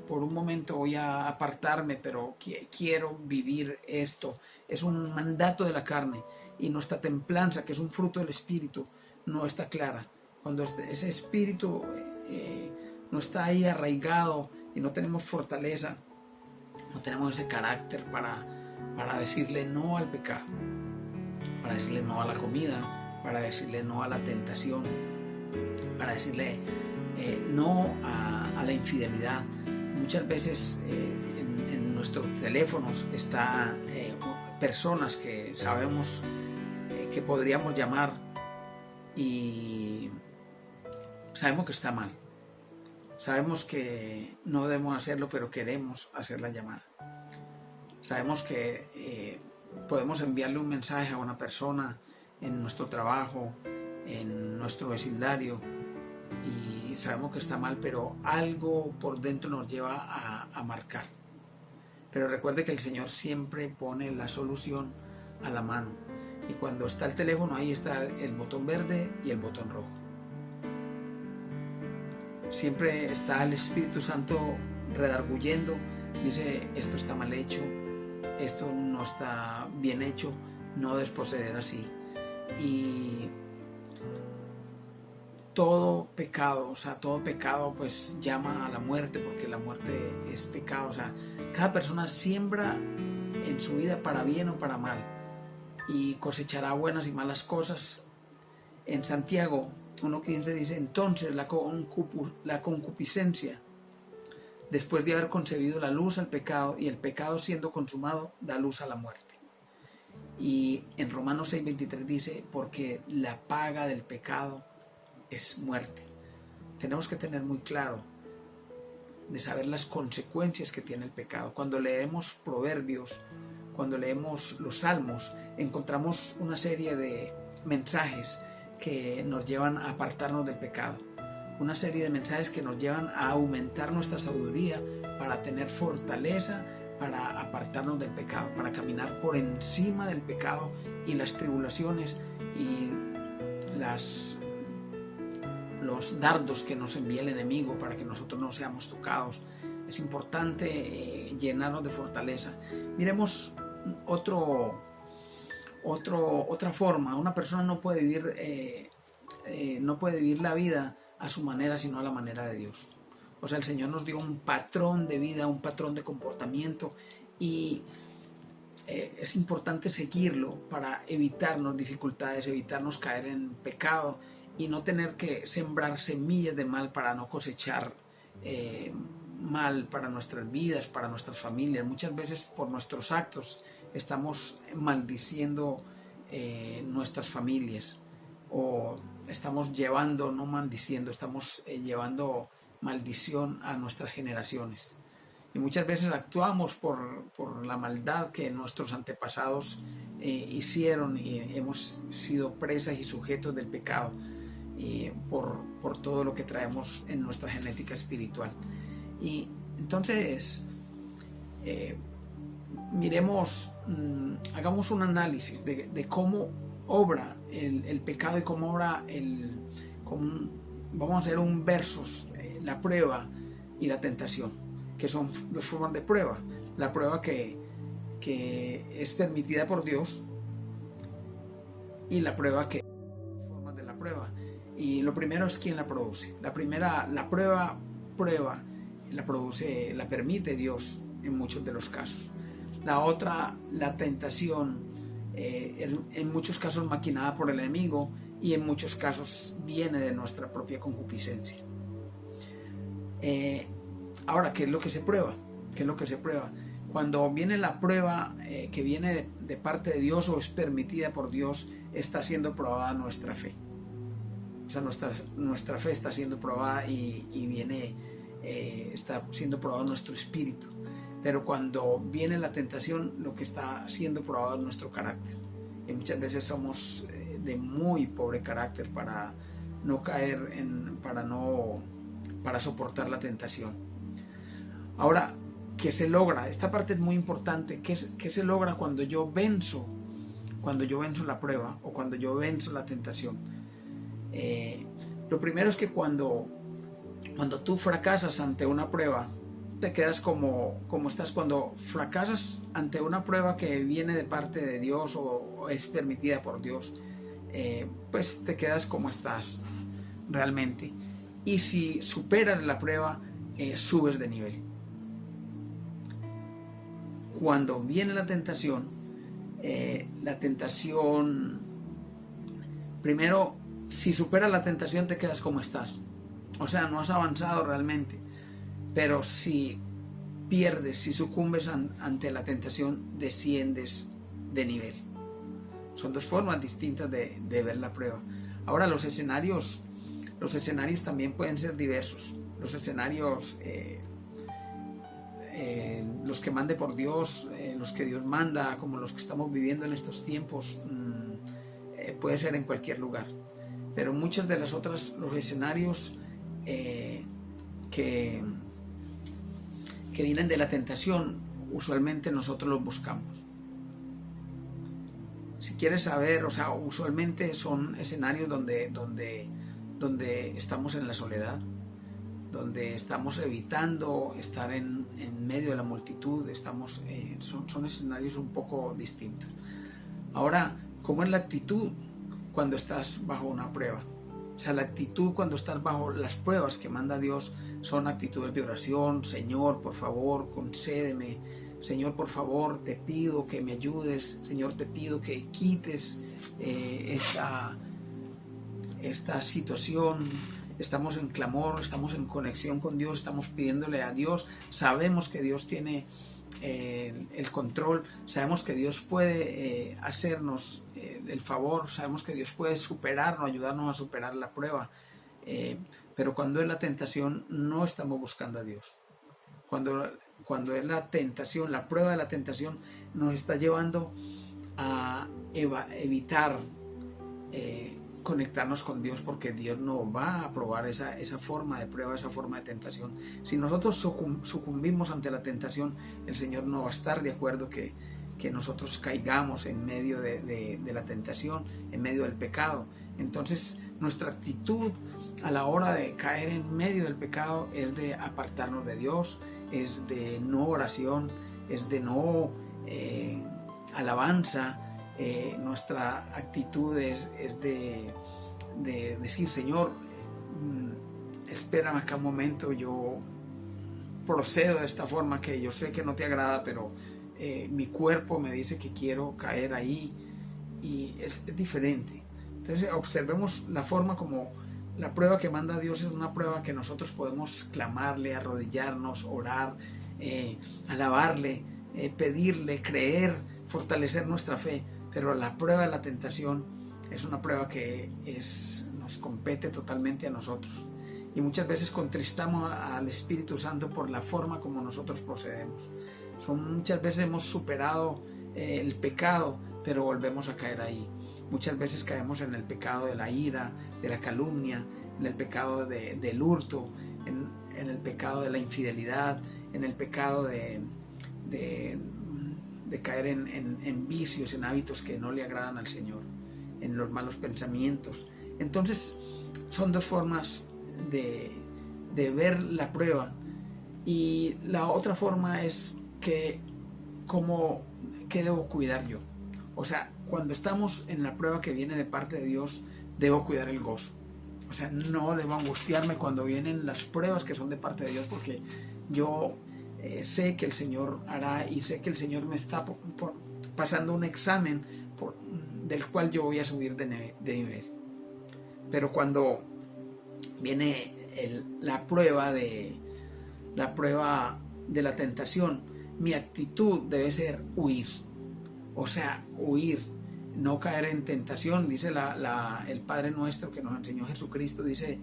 por un momento voy a apartarme, pero quiero vivir esto. Es un mandato de la carne, y nuestra templanza, que es un fruto del Espíritu, no está clara. Cuando ese Espíritu no está ahí arraigado y no tenemos fortaleza, no tenemos ese carácter para decirle no al pecado, para decirle no a la comida, para decirle no a la tentación, para decirle no a la infidelidad. Muchas veces en nuestros teléfonos está personas que sabemos que podríamos llamar, y sabemos que está mal, sabemos que no debemos hacerlo, pero queremos hacer la llamada. Sabemos que podemos enviarle un mensaje a una persona en nuestro trabajo, en nuestro vecindario, y sabemos que está mal, pero algo por dentro nos lleva a marcar. Pero recuerde que el Señor siempre pone la solución a la mano, y cuando está el teléfono, ahí está el botón verde y el botón rojo. siempre está el Espíritu Santo redarguyendo, dice: esto está mal hecho, esto no está bien hecho, no debes proceder así. Y todo pecado, todo pecado pues llama a la muerte, porque la muerte es pecado. Cada persona siembra en su vida para bien o para mal, y cosechará buenas y malas cosas. En Santiago 1:15 dice: entonces la concupiscencia, después de haber concebido, la luz al pecado, y el pecado, siendo consumado, da luz a la muerte. Y en Romanos 6:23 dice: porque la paga del pecado es muerte. Tenemos que tener muy claro de saber las consecuencias que tiene el pecado. Cuando leemos Proverbios, cuando leemos los Salmos, encontramos una serie de mensajes que nos llevan a apartarnos del pecado, una serie de mensajes que nos llevan a aumentar nuestra sabiduría para tener fortaleza, para apartarnos del pecado, para caminar por encima del pecado y las tribulaciones y los dardos que nos envía el enemigo para que nosotros no seamos tocados. Es importante llenarnos de fortaleza. Miremos otra forma. Una persona no puede vivir la vida a su manera, sino a la manera de Dios. El Señor nos dio un patrón de vida, un patrón de comportamiento, y es importante seguirlo para evitarnos dificultades, evitarnos caer en pecado y no tener que sembrar semillas de mal para no cosechar mal para nuestras vidas, para nuestras familias. Muchas veces por nuestros actos estamos maldiciendo nuestras familias, o estamos llevando, no maldiciendo, estamos llevando maldición a nuestras generaciones. Y muchas veces actuamos por la maldad que nuestros antepasados hicieron, y hemos sido presas y sujetos del pecado por todo lo que traemos en nuestra genética espiritual. Y entonces hagamos un análisis de cómo obra el pecado y cómo obra vamos a hacer un versus, la prueba y la tentación, que son dos formas de prueba. La prueba que es permitida por Dios, y la prueba que formas de la prueba. Y lo primero es quién la produce. La prueba la permite Dios en muchos de los casos. La otra, la tentación, en muchos casos maquinada por el enemigo, y en muchos casos viene de nuestra propia concupiscencia. Ahora, ¿qué es lo que se prueba? Cuando viene la prueba que viene de parte de Dios o es permitida por Dios, está siendo probada nuestra fe. Nuestra fe está siendo probada y está siendo probado nuestro espíritu. Pero cuando viene la tentación, lo que está siendo probado es nuestro carácter. Y muchas veces somos de muy pobre carácter para no caer para soportar la tentación. Ahora, ¿qué se logra? Esta parte es muy importante. ¿Qué se logra cuando yo venzo la prueba o cuando yo venzo la tentación? Lo primero es que cuando tú fracasas ante una prueba, te quedas como estás. Cuando fracasas ante una prueba que viene de parte de Dios o es permitida por Dios, pues te quedas como estás realmente. Y si superas la prueba, subes de nivel. Cuando viene la tentación, primero, si superas la tentación, te quedas como estás. No has avanzado realmente. Pero si pierdes, si sucumbes ante la tentación, desciendes de nivel. Son dos formas distintas de ver la prueba. Ahora, los escenarios también pueden ser diversos. Los escenarios, los que mande por Dios, los que Dios manda, como los que estamos viviendo en estos tiempos, puede ser en cualquier lugar. Pero muchas de las otras, los escenarios que vienen de la tentación, usualmente nosotros los buscamos. Si quieres saber, usualmente son escenarios donde estamos en la soledad, donde estamos evitando estar en medio de la multitud, son escenarios un poco distintos. Ahora, ¿cómo es la actitud cuando estás bajo una prueba? O sea, la actitud cuando estás bajo las pruebas que manda Dios son actitudes de oración. Señor, por favor, concédeme. Señor, por favor, te pido que me ayudes. Señor, te pido que quites esta situación. Estamos en clamor, estamos en conexión con Dios, estamos pidiéndole a Dios. Sabemos que Dios tiene el control, sabemos que Dios puede hacernos el favor, sabemos que Dios puede superarnos, ayudarnos a superar la prueba, pero cuando es la tentación no estamos buscando a Dios. Cuando es la tentación, la prueba de la tentación nos está llevando a evitar conectarnos con Dios, porque Dios no va a aprobar esa forma de prueba, esa forma de tentación. Si nosotros sucumbimos ante la tentación, el Señor no va a estar de acuerdo que nosotros caigamos en medio de la tentación, en medio del pecado. Entonces nuestra actitud a la hora de caer en medio del pecado es de apartarnos de Dios, es de no oración, es de no alabanza. Nuestra actitud es de decir: Señor, espérame acá un momento, yo procedo de esta forma que yo sé que no te agrada, pero mi cuerpo me dice que quiero caer ahí, y es diferente. Entonces observemos la forma como la prueba que manda Dios es una prueba que nosotros podemos clamarle, arrodillarnos, orar, alabarle, pedirle, creer, fortalecer nuestra fe. Pero la prueba de la tentación es una prueba que nos compete totalmente a nosotros. Y muchas veces contristamos al Espíritu Santo por la forma como nosotros procedemos. Muchas veces hemos superado el pecado, pero volvemos a caer ahí. Muchas veces caemos en el pecado de la ira, de la calumnia, en el pecado del hurto, en el pecado de la infidelidad, en el pecado de caer en vicios, en hábitos que no le agradan al Señor, en los malos pensamientos. Entonces son dos formas de ver la prueba. Y la otra forma es ¿qué debo cuidar yo? O sea, cuando estamos en la prueba que viene de parte de Dios, debo cuidar el gozo. O sea, no debo angustiarme cuando vienen las pruebas que son de parte de Dios, porque yo sé que el Señor hará, y sé que el Señor me está pasando un examen del cual yo voy a subir de nivel. Pero cuando viene la prueba de la tentación, mi actitud debe ser huir. O sea, huir, no caer en tentación. Dice el Padre Nuestro que nos enseñó Jesucristo, dice: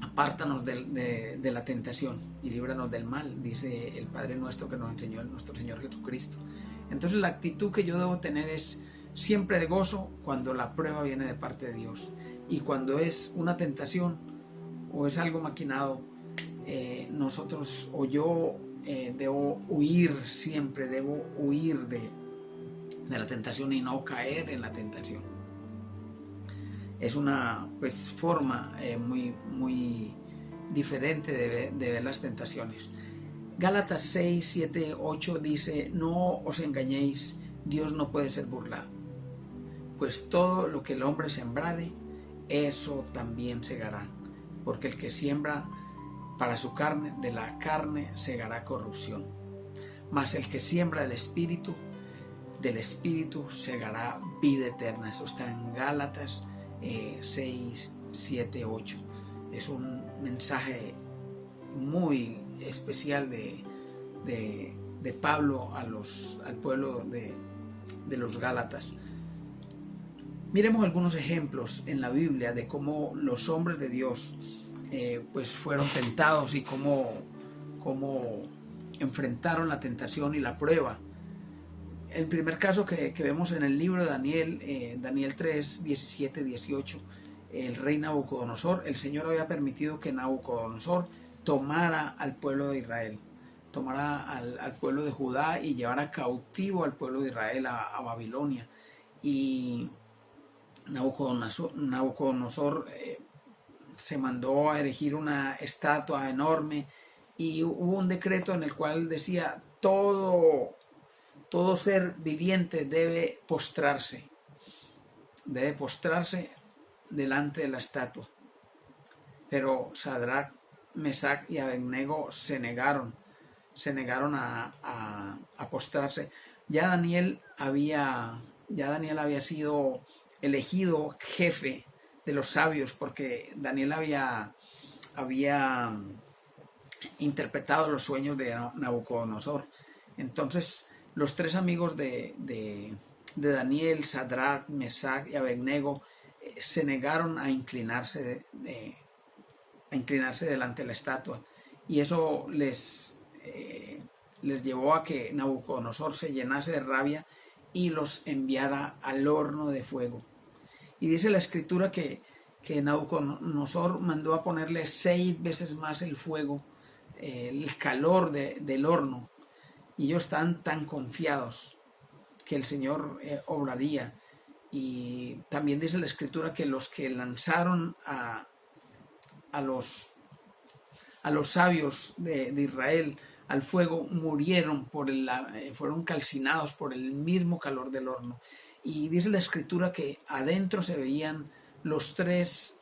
apártanos de la tentación y líbranos del mal, dice el Padre Nuestro que nos enseñó nuestro Señor Jesucristo. Entonces la actitud que yo debo tener es siempre de gozo cuando la prueba viene de parte de Dios. Y cuando es una tentación o es algo maquinado, nosotros o yo debo huir siempre, debo huir de la tentación y no caer en la tentación. Es una forma muy, muy diferente de ver las tentaciones. Gálatas 6, 7, 8 dice: no os engañéis, Dios no puede ser burlado, pues todo lo que el hombre sembrare, eso también segará, porque el que siembra para su carne, de la carne segará corrupción, mas el que siembra del Espíritu segará vida eterna. Eso está en Gálatas 6, 7, 8. Es un mensaje muy especial de Pablo al pueblo de los Gálatas. Miremos algunos ejemplos en la Biblia de cómo los hombres de Dios fueron tentados y cómo enfrentaron la tentación y la prueba. El primer caso que vemos en el libro de Daniel, Daniel 3, 17, 18, el rey Nabucodonosor, el Señor había permitido que Nabucodonosor tomara al pueblo de Israel, tomara al pueblo de Judá y llevara cautivo al pueblo de Israel a Babilonia. Y Nabucodonosor se mandó a erigir una estatua enorme y hubo un decreto en el cual decía todo ser viviente debe postrarse delante de la estatua. Pero Sadrach, Mesach y Abednego se negaron a postrarse. Ya Daniel había sido elegido jefe de los sabios, porque Daniel había interpretado los sueños de Nabucodonosor. Entonces los tres amigos de Daniel, Sadrach, Mesach y Abednego, se negaron a inclinarse delante de la estatua, y eso les llevó a que Nabucodonosor se llenase de rabia y los enviara al horno de fuego. Y dice la escritura que Nabucodonosor mandó a ponerle 6 veces más el fuego, el calor del horno, y ellos están tan confiados que el Señor obraría. Y también dice la escritura que los que lanzaron a los sabios de Israel al fuego murieron fueron calcinados por el mismo calor del horno. Y dice la escritura que adentro se veían los tres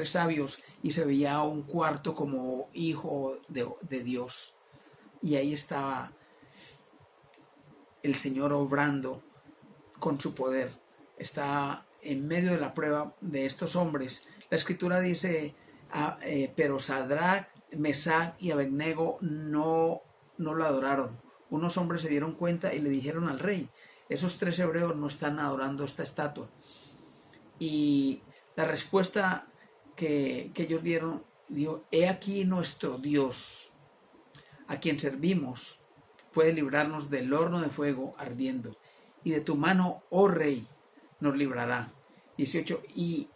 sabios, y se veía un cuarto como hijo de Dios. Y ahí estaba el Señor obrando con su poder. Está en medio de la prueba de estos hombres. La escritura dice, pero Sadrach, Mesach y Abednego no lo adoraron. Unos hombres se dieron cuenta y le dijeron al rey, esos 3 hebreos no están adorando esta estatua. Y la respuesta que ellos dieron, dijo, he aquí nuestro Dios, a quien servimos, puede librarnos del horno de fuego ardiendo, y de tu mano, oh rey, nos librará. 18. Y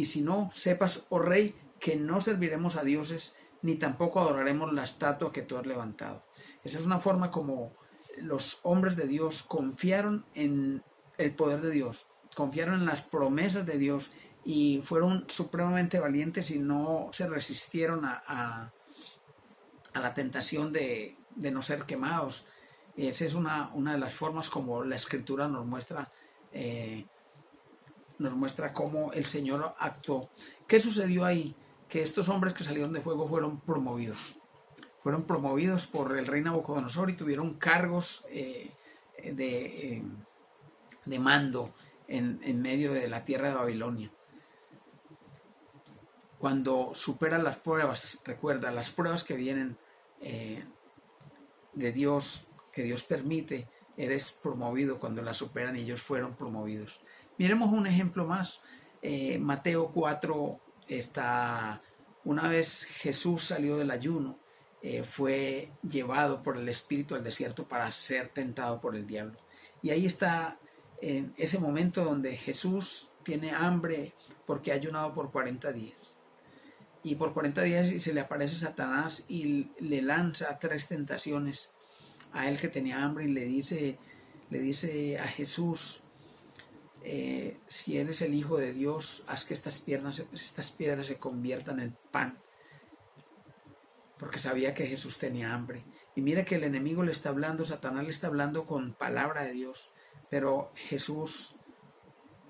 si no, sepas, oh rey, que no serviremos a dioses, ni tampoco adoraremos la estatua que tú has levantado. Esa es una forma como los hombres de Dios confiaron en el poder de Dios, confiaron en las promesas de Dios, y fueron supremamente valientes y no se resistieron a la tentación de no ser quemados. Esa es una de las formas como la escritura nos muestra cómo el Señor actuó. ¿Qué sucedió ahí? Que estos hombres que salieron de fuego fueron promovidos por el rey Nabucodonosor, y tuvieron cargos de mando en medio de la tierra de Babilonia. Cuando superas las pruebas, recuerda, las pruebas que vienen de Dios, que Dios permite, eres promovido cuando las superan, y ellos fueron promovidos. Miremos un ejemplo más. Mateo 4 está, una vez Jesús salió del ayuno, fue llevado por el Espíritu al desierto para ser tentado por el diablo. Y ahí está en ese momento donde Jesús tiene hambre porque ha ayunado por 40 días. Y por 40 días se le aparece Satanás y le lanza 3 tentaciones a él que tenía hambre, y le dice a Jesús, si eres el Hijo de Dios, haz que estas piedras se conviertan en pan. Porque sabía que Jesús tenía hambre. Y mira que el enemigo le está hablando, Satanás le está hablando con palabra de Dios, pero Jesús,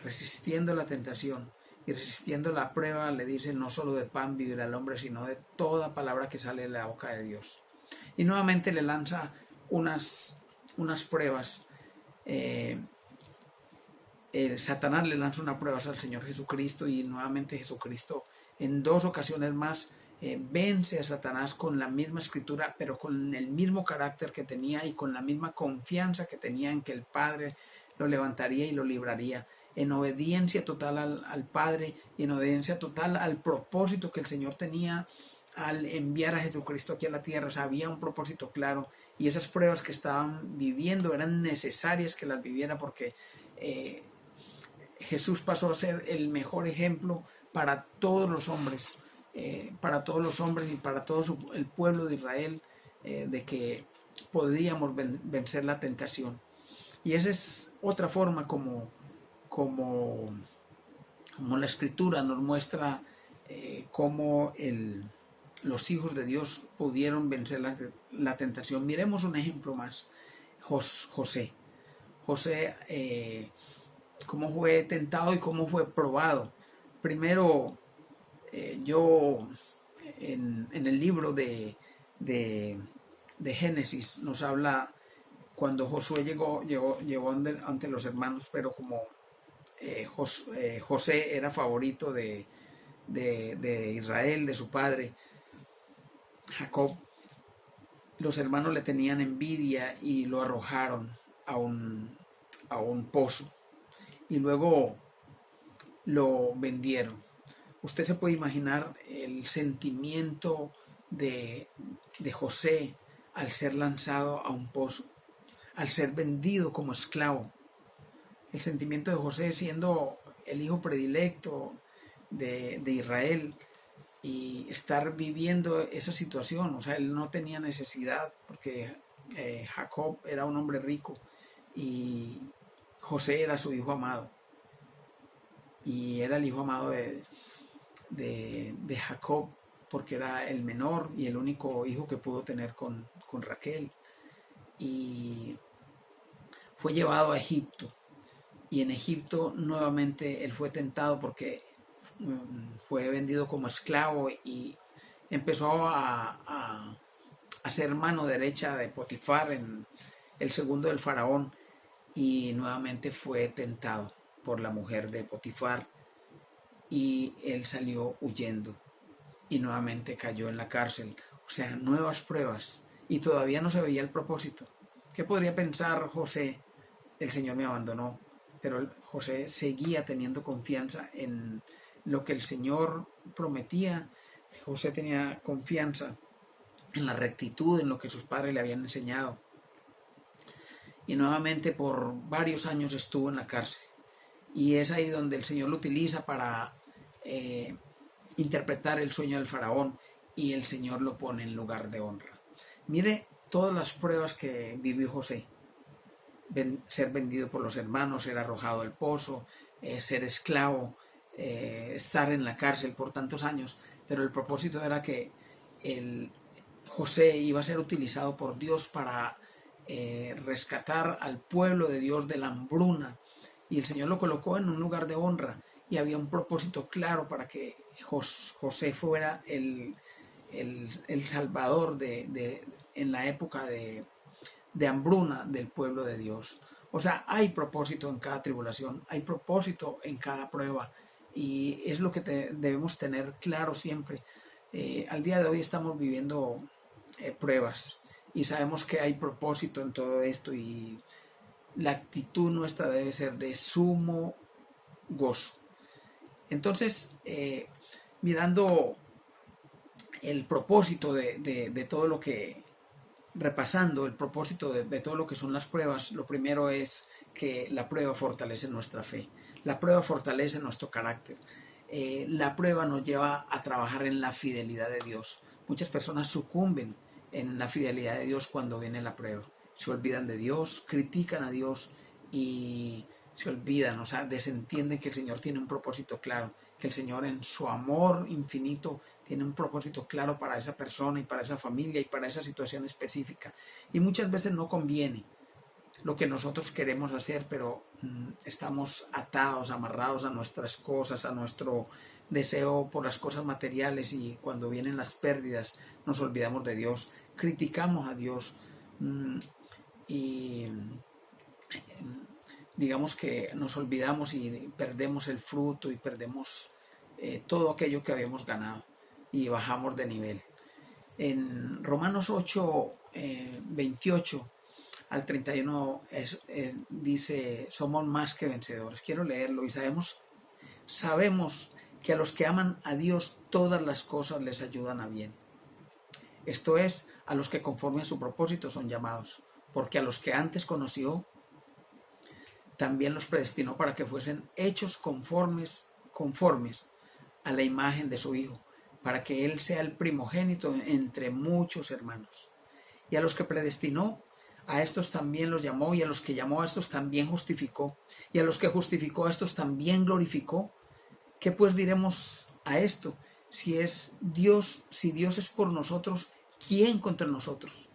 resistiendo la tentación y resistiendo la prueba, le dice, no solo de pan vivirá el hombre, sino de toda palabra que sale de la boca de Dios. Y nuevamente le lanza unas pruebas. Satanás le lanza una prueba al Señor Jesucristo, y nuevamente Jesucristo en 2 ocasiones más vence a Satanás con la misma escritura, pero con el mismo carácter que tenía y con la misma confianza que tenía en que el Padre lo levantaría y lo libraría, en obediencia total al Padre y en obediencia total al propósito que el Señor tenía al enviar a Jesucristo aquí a la tierra. O sea, había un propósito claro, y esas pruebas que estaban viviendo eran necesarias que las viviera, porque Jesús pasó a ser el mejor ejemplo para todos los hombres, y para todo el pueblo de Israel, de que podíamos vencer la tentación. Y esa es otra forma como la escritura nos muestra cómo los hijos de Dios pudieron vencer la tentación. Miremos un ejemplo más. José. José, cómo fue tentado y cómo fue probado. Primero, yo en el libro de Génesis nos habla cuando Josué llegó ante los hermanos, pero como José era favorito de Israel, de su padre, Jacob, los hermanos le tenían envidia y lo arrojaron a un pozo y luego lo vendieron. Usted se puede imaginar el sentimiento de José al ser lanzado a un pozo, al ser vendido como esclavo. El sentimiento de José siendo el hijo predilecto de Israel y estar viviendo esa situación. O sea, él no tenía necesidad porque Jacob era un hombre rico y José era su hijo amado. Y era el hijo amado de Jacob porque era el menor y el único hijo que pudo tener con Raquel. Y fue llevado a Egipto. Y en Egipto nuevamente él fue tentado porque fue vendido como esclavo y empezó a ser mano derecha de Potifar, el segundo del faraón, y nuevamente fue tentado por la mujer de Potifar y él salió huyendo y nuevamente cayó en la cárcel. O sea, nuevas pruebas y todavía no se veía el propósito. ¿Qué podría pensar José? El Señor me abandonó, pero José seguía teniendo confianza en lo que el Señor prometía. José tenía confianza en la rectitud, en lo que sus padres le habían enseñado. Y nuevamente por varios años estuvo en la cárcel. Y es ahí donde el Señor lo utiliza para interpretar el sueño del faraón y el Señor lo pone en lugar de honra. Mire todas las pruebas que vivió José. Ser vendido por los hermanos, ser arrojado al pozo, ser esclavo, estar en la cárcel por tantos años. Pero el propósito era que José iba a ser utilizado por Dios para rescatar al pueblo de Dios de la hambruna. Y el Señor lo colocó en un lugar de honra. Y había un propósito claro para que José fuera el salvador en la época de hambruna del pueblo de Dios. O sea, hay propósito en cada tribulación, hay propósito en cada prueba y es lo que debemos tener claro siempre. Al día de hoy estamos viviendo pruebas y sabemos que hay propósito en todo esto y la actitud nuestra debe ser de sumo gozo. Entonces, mirando el propósito de todo lo que, repasando el propósito de todo lo que son las pruebas, lo primero es que la prueba fortalece nuestra fe, la prueba fortalece nuestro carácter, la prueba nos lleva a trabajar en la fidelidad de Dios. Muchas personas sucumben en la fidelidad de Dios cuando viene la prueba, se olvidan de Dios, critican a Dios y se olvidan, o sea, desentienden que el Señor tiene un propósito claro, que el Señor en su amor infinito tiene un propósito claro para esa persona y para esa familia y para esa situación específica. Y muchas veces no conviene lo que nosotros queremos hacer, pero estamos atados, amarrados a nuestras cosas, a nuestro deseo por las cosas materiales y cuando vienen las pérdidas nos olvidamos de Dios, criticamos a Dios y digamos que nos olvidamos y perdemos el fruto y perdemos todo aquello que habíamos ganado y bajamos de nivel. En Romanos 8, 28 al 31 dice, somos más que vencedores. Quiero leerlo y sabemos que a los que aman a Dios todas las cosas les ayudan a bien. Esto es, a los que conforme a su propósito son llamados, porque a los que antes conoció, también los predestinó para que fuesen hechos conformes a la imagen de su Hijo, para que Él sea el primogénito entre muchos hermanos. Y a los que predestinó, a estos también los llamó, y a los que llamó a estos también justificó, y a los que justificó a estos también glorificó. ¿Qué pues diremos a esto? Si Dios es por nosotros, ¿quién contra nosotros?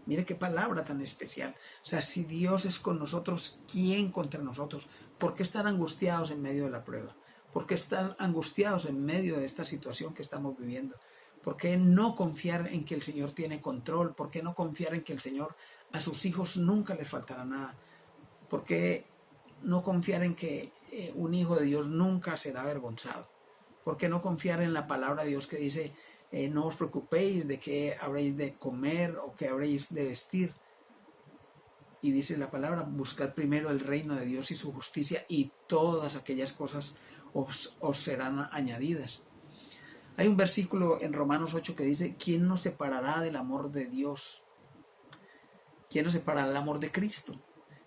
Mire qué palabra tan especial. O sea, si Dios es con nosotros, ¿quién contra nosotros? ¿Por qué estar angustiados en medio de la prueba? ¿Por qué estar angustiados en medio de esta situación que estamos viviendo? ¿Por qué no confiar en que el Señor tiene control? ¿Por qué no confiar en que el Señor a sus hijos nunca les faltará nada? ¿Por qué no confiar en que un hijo de Dios nunca será avergonzado? ¿Por qué no confiar en la palabra de Dios que dice, no os preocupéis de qué habréis de comer o qué habréis de vestir? Y dice la palabra, buscad primero el reino de Dios y su justicia y todas aquellas cosas os serán añadidas. Hay un versículo en Romanos 8 que dice, ¿quién nos separará del amor de Dios? ¿Quién nos separará del amor de Cristo?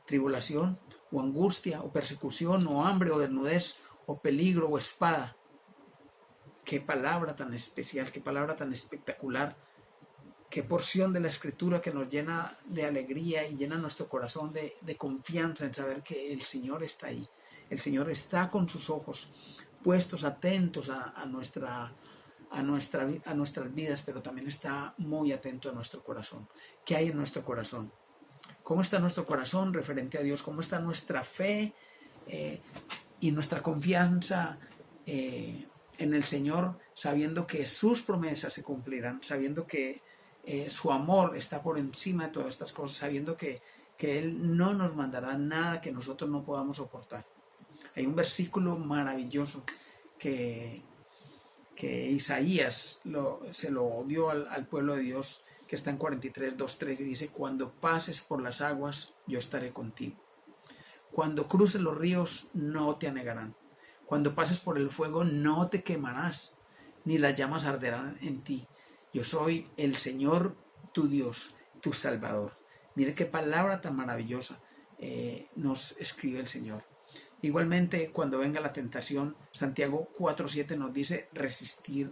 ¿Tribulación o angustia o persecución o hambre o desnudez o peligro o espada? Qué palabra tan especial, qué palabra tan espectacular, qué porción de la Escritura que nos llena de alegría y llena nuestro corazón de confianza en saber que el Señor está ahí. El Señor está con sus ojos puestos, atentos a nuestras vidas, pero también está muy atento a nuestro corazón. ¿Qué hay en nuestro corazón? ¿Cómo está nuestro corazón referente a Dios? ¿Cómo está nuestra fe y nuestra confianza en el Señor, sabiendo que sus promesas se cumplirán, sabiendo que su amor está por encima de todas estas cosas, sabiendo que Él no nos mandará nada que nosotros no podamos soportar? Hay un versículo maravilloso que Isaías se lo dio al pueblo de Dios, que está en 43, 2, 3, y dice, cuando pases por las aguas, yo estaré contigo. Cuando cruces los ríos, no te anegarán. Cuando pases por el fuego, no te quemarás, ni las llamas arderán en ti. Yo soy el Señor, tu Dios, tu Salvador. Mire qué palabra tan maravillosa nos escribe el Señor. Igualmente, cuando venga la tentación, Santiago 4:7 nos dice, resistid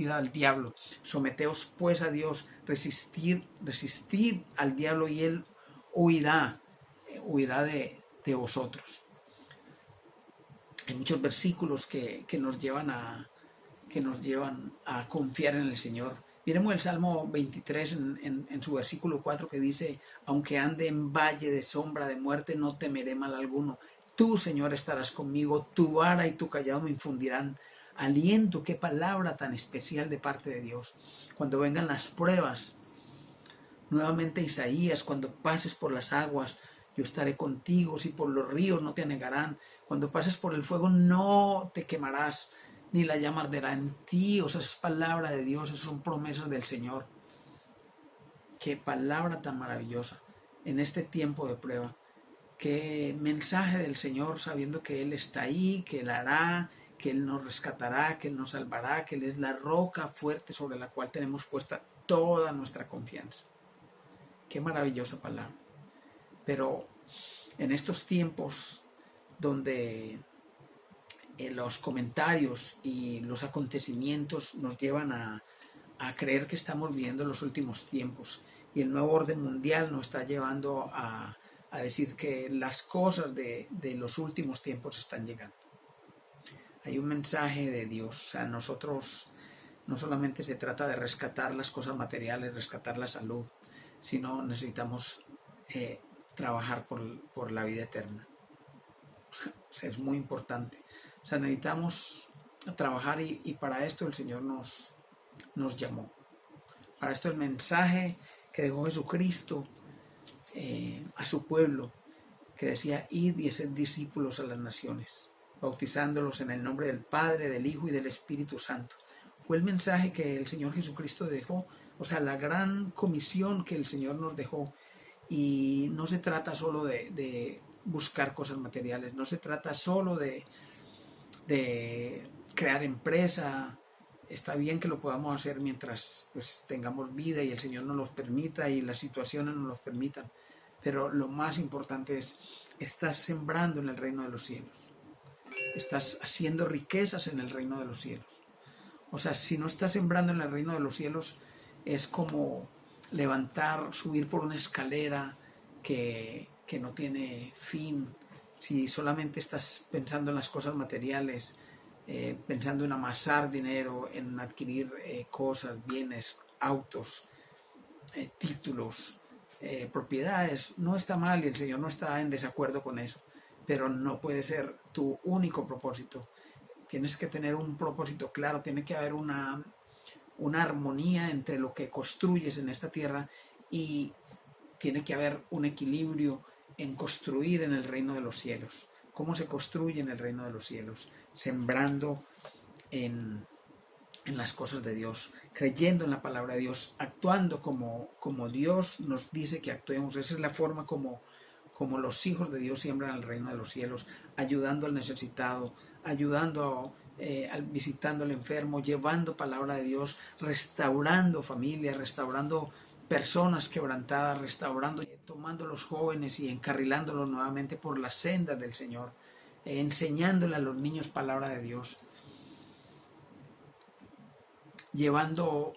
al diablo, someteos pues a Dios, resistid al diablo y él huirá de vosotros. Hay muchos versículos que nos llevan a confiar en el Señor. Miremos el Salmo 23 en su versículo 4 que dice, aunque ande en valle de sombra de muerte, no temeré mal alguno. Tú, Señor, estarás conmigo, tu vara y tu callado me infundirán aliento. Qué palabra tan especial de parte de Dios. Cuando vengan las pruebas, nuevamente Isaías, cuando pases por las aguas, yo estaré contigo, si por los ríos no te anegarán, cuando pases por el fuego no te quemarás, ni la llama arderá en ti. O sea, es palabra de Dios, son promesas del Señor. Qué palabra tan maravillosa en este tiempo de prueba. Qué mensaje del Señor, sabiendo que Él está ahí, que Él hará, que Él nos rescatará, que Él nos salvará, que Él es la roca fuerte sobre la cual tenemos puesta toda nuestra confianza. Qué maravillosa palabra. Pero en estos tiempos donde los comentarios y los acontecimientos nos llevan a creer que estamos viviendo los últimos tiempos y el nuevo orden mundial nos está llevando a decir que las cosas de los últimos tiempos están llegando. Hay un mensaje de Dios. O sea, nosotros no solamente se trata de rescatar las cosas materiales, rescatar la salud, sino necesitamos trabajar por la vida eterna. O sea, es muy importante. O sea, necesitamos trabajar y para esto el Señor nos llamó. Para esto el mensaje que dejó Jesucristo a su pueblo, que decía, id y haced discípulos a las naciones, bautizándolos en el nombre del Padre, del Hijo y del Espíritu Santo. Fue el mensaje que el Señor Jesucristo dejó, o sea, la gran comisión que el Señor nos dejó. Y no se trata solo de buscar cosas materiales, no se trata solo de crear empresa. Está bien que lo podamos hacer mientras pues, tengamos vida y el Señor nos lo permita y las situaciones nos lo permitan. Pero lo más importante es, estás sembrando en el reino de los cielos. Estás haciendo riquezas en el reino de los cielos. O sea, si no estás sembrando en el reino de los cielos, es como subir por una escalera que no tiene fin. Si solamente estás pensando en las cosas materiales, pensando en amasar dinero, en adquirir cosas, bienes, autos, títulos, propiedades. No está mal y el Señor no está en desacuerdo con eso, pero no puede ser tu único propósito. Tienes que tener un propósito claro, tiene que haber una armonía entre lo que construyes en esta tierra y tiene que haber un equilibrio en construir en el reino de los cielos. ¿Cómo se construye en el reino de los cielos? Sembrando en las cosas de Dios, creyendo en la palabra de Dios, actuando como Dios nos dice que actuemos. Esa es la forma como los hijos de Dios siembran el reino de los cielos, ayudando al necesitado, ayudando visitando al enfermo, llevando palabra de Dios, restaurando familias, restaurando personas quebrantadas, restaurando, tomando a los jóvenes y encarrilándolos nuevamente por las sendas del Señor, enseñándole a los niños palabra de Dios, llevando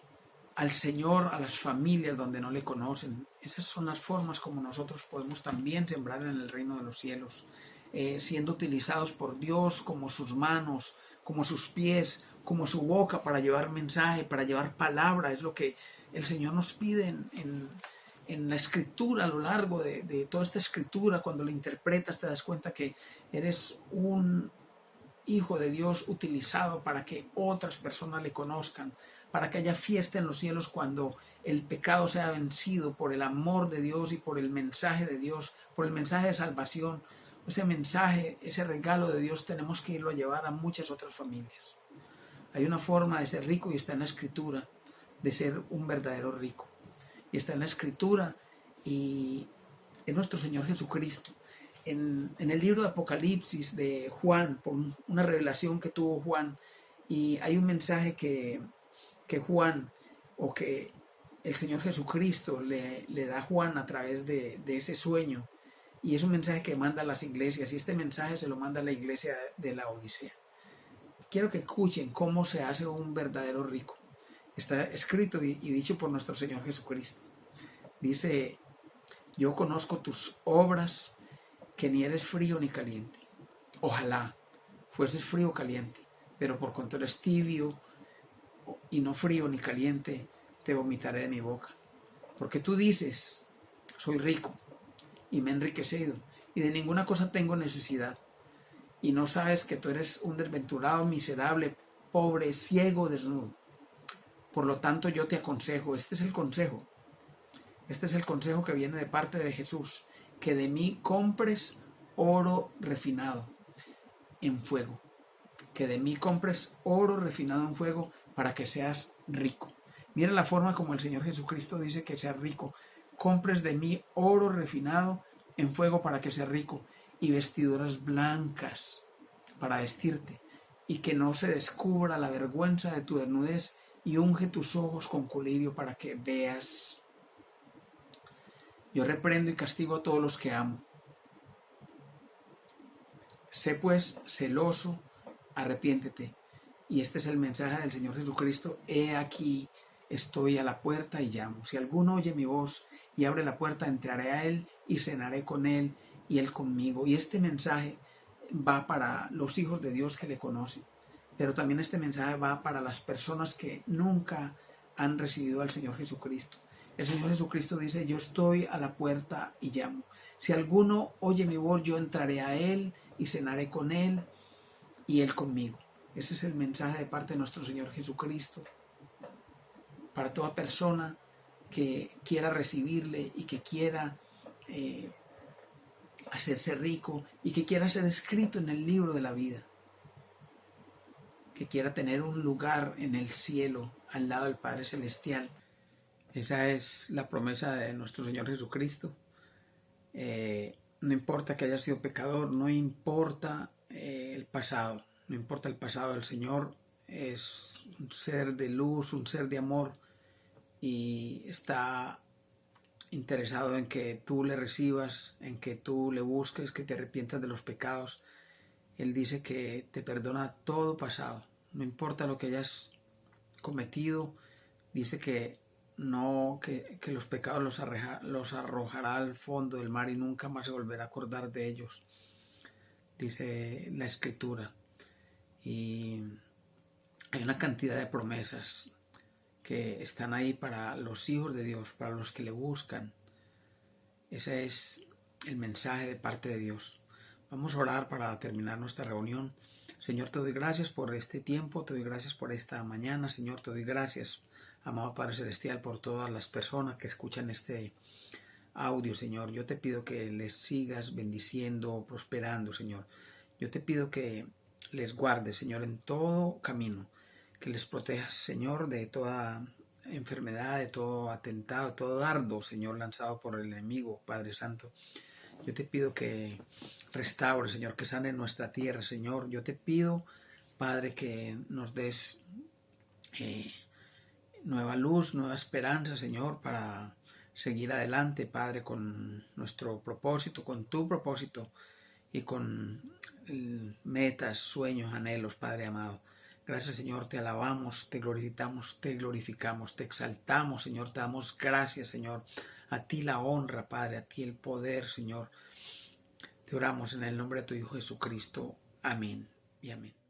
al Señor a las familias donde no le conocen. Esas son las formas como nosotros podemos también sembrar en el reino de los cielos, siendo utilizados por Dios como sus manos, como sus pies, como su boca para llevar mensaje, para llevar palabra. Es lo que el Señor nos pide en la escritura, a lo largo de toda esta escritura. Cuando la interpretas te das cuenta que eres un hijo de Dios utilizado para que otras personas le conozcan, para que haya fiesta en los cielos cuando el pecado sea vencido por el amor de Dios y por el mensaje de Dios, por el mensaje de salvación. Ese mensaje, ese regalo de Dios tenemos que irlo a llevar a muchas otras familias. Hay una forma de ser rico y está en la escritura, de ser un verdadero rico. Y está en la escritura y en nuestro Señor Jesucristo. En el libro de Apocalipsis de Juan, por una revelación que tuvo Juan, y hay un mensaje que Juan, o que el Señor Jesucristo le da a Juan a través de ese sueño, y es un mensaje que manda a las iglesias, y este mensaje se lo manda a la iglesia de la Odisea. Quiero que escuchen cómo se hace un verdadero rico. Está escrito y dicho por nuestro Señor Jesucristo. Dice: yo conozco tus obras, que ni eres frío ni caliente. Ojalá fueses frío o caliente, pero por cuanto eres tibio y no frío ni caliente, te vomitaré de mi boca. Porque tú dices: soy rico y me he enriquecido, y de ninguna cosa tengo necesidad, y no sabes que tú eres un desventurado, miserable, pobre, ciego, desnudo. Por lo tanto, yo te aconsejo, este es el consejo que viene de parte de Jesús, que de mí compres oro refinado en fuego, que de mí compres oro refinado en fuego para que seas rico. Mira la forma como el Señor Jesucristo dice que seas rico. Compres de mí oro refinado en fuego para que seas rico, y vestiduras blancas para vestirte, y que no se descubra la vergüenza de tu desnudez, y unge tus ojos con colirio para que veas. Yo reprendo y castigo a todos los que amo. Sé pues celoso, arrepiéntete. Y este es el mensaje del Señor Jesucristo: he aquí, estoy a la puerta y llamo. Si alguno oye mi voz y abre la puerta, entraré a él y cenaré con él y él conmigo. Y este mensaje va para los hijos de Dios que le conocen, pero también este mensaje va para las personas que nunca han recibido al Señor Jesucristo. El Señor Jesucristo dice: yo estoy a la puerta y llamo. Si alguno oye mi voz, yo entraré a él y cenaré con él y él conmigo. Ese es el mensaje de parte de nuestro Señor Jesucristo para toda persona que quiera recibirle y que quiera hacerse rico y que quiera ser escrito en el libro de la vida, que quiera tener un lugar en el cielo al lado del Padre Celestial. Esa es la promesa de nuestro Señor Jesucristo. No importa que haya sido pecador, no importa el pasado, no importa el pasado. El Señor es un ser de luz, un ser de amor, y está interesado en que tú le recibas, en que tú le busques, que te arrepientas de los pecados. Él dice que te perdona todo pasado, no importa lo que hayas cometido. Dice que no, que los pecados los arrojará al fondo del mar y nunca más se volverá a acordar de ellos, dice la Escritura. Y hay una cantidad de promesas que están ahí para los hijos de Dios, para los que le buscan. Ese es el mensaje de parte de Dios. Vamos a orar para terminar nuestra reunión. Señor, te doy gracias por este tiempo, te doy gracias por esta mañana. Señor, te doy gracias, amado Padre Celestial, por todas las personas que escuchan este audio, Señor. Yo te pido que les sigas bendiciendo, prosperando, Señor. Yo te pido que les guardes, Señor, en todo camino, que les protejas, Señor, de toda enfermedad, de todo atentado, todo dardo, Señor, lanzado por el enemigo, Padre Santo. Yo te pido que restaure, Señor, que sane nuestra tierra, Señor. Yo te pido, Padre, que nos des nueva luz, nueva esperanza, Señor, para seguir adelante, Padre, con nuestro propósito, con tu propósito y con metas, sueños, anhelos, Padre amado. Gracias, Señor, te alabamos, te glorificamos, te exaltamos, Señor, te damos gracias, Señor. A ti la honra, Padre, a ti el poder, Señor. Te oramos en el nombre de tu Hijo Jesucristo. Amén y amén.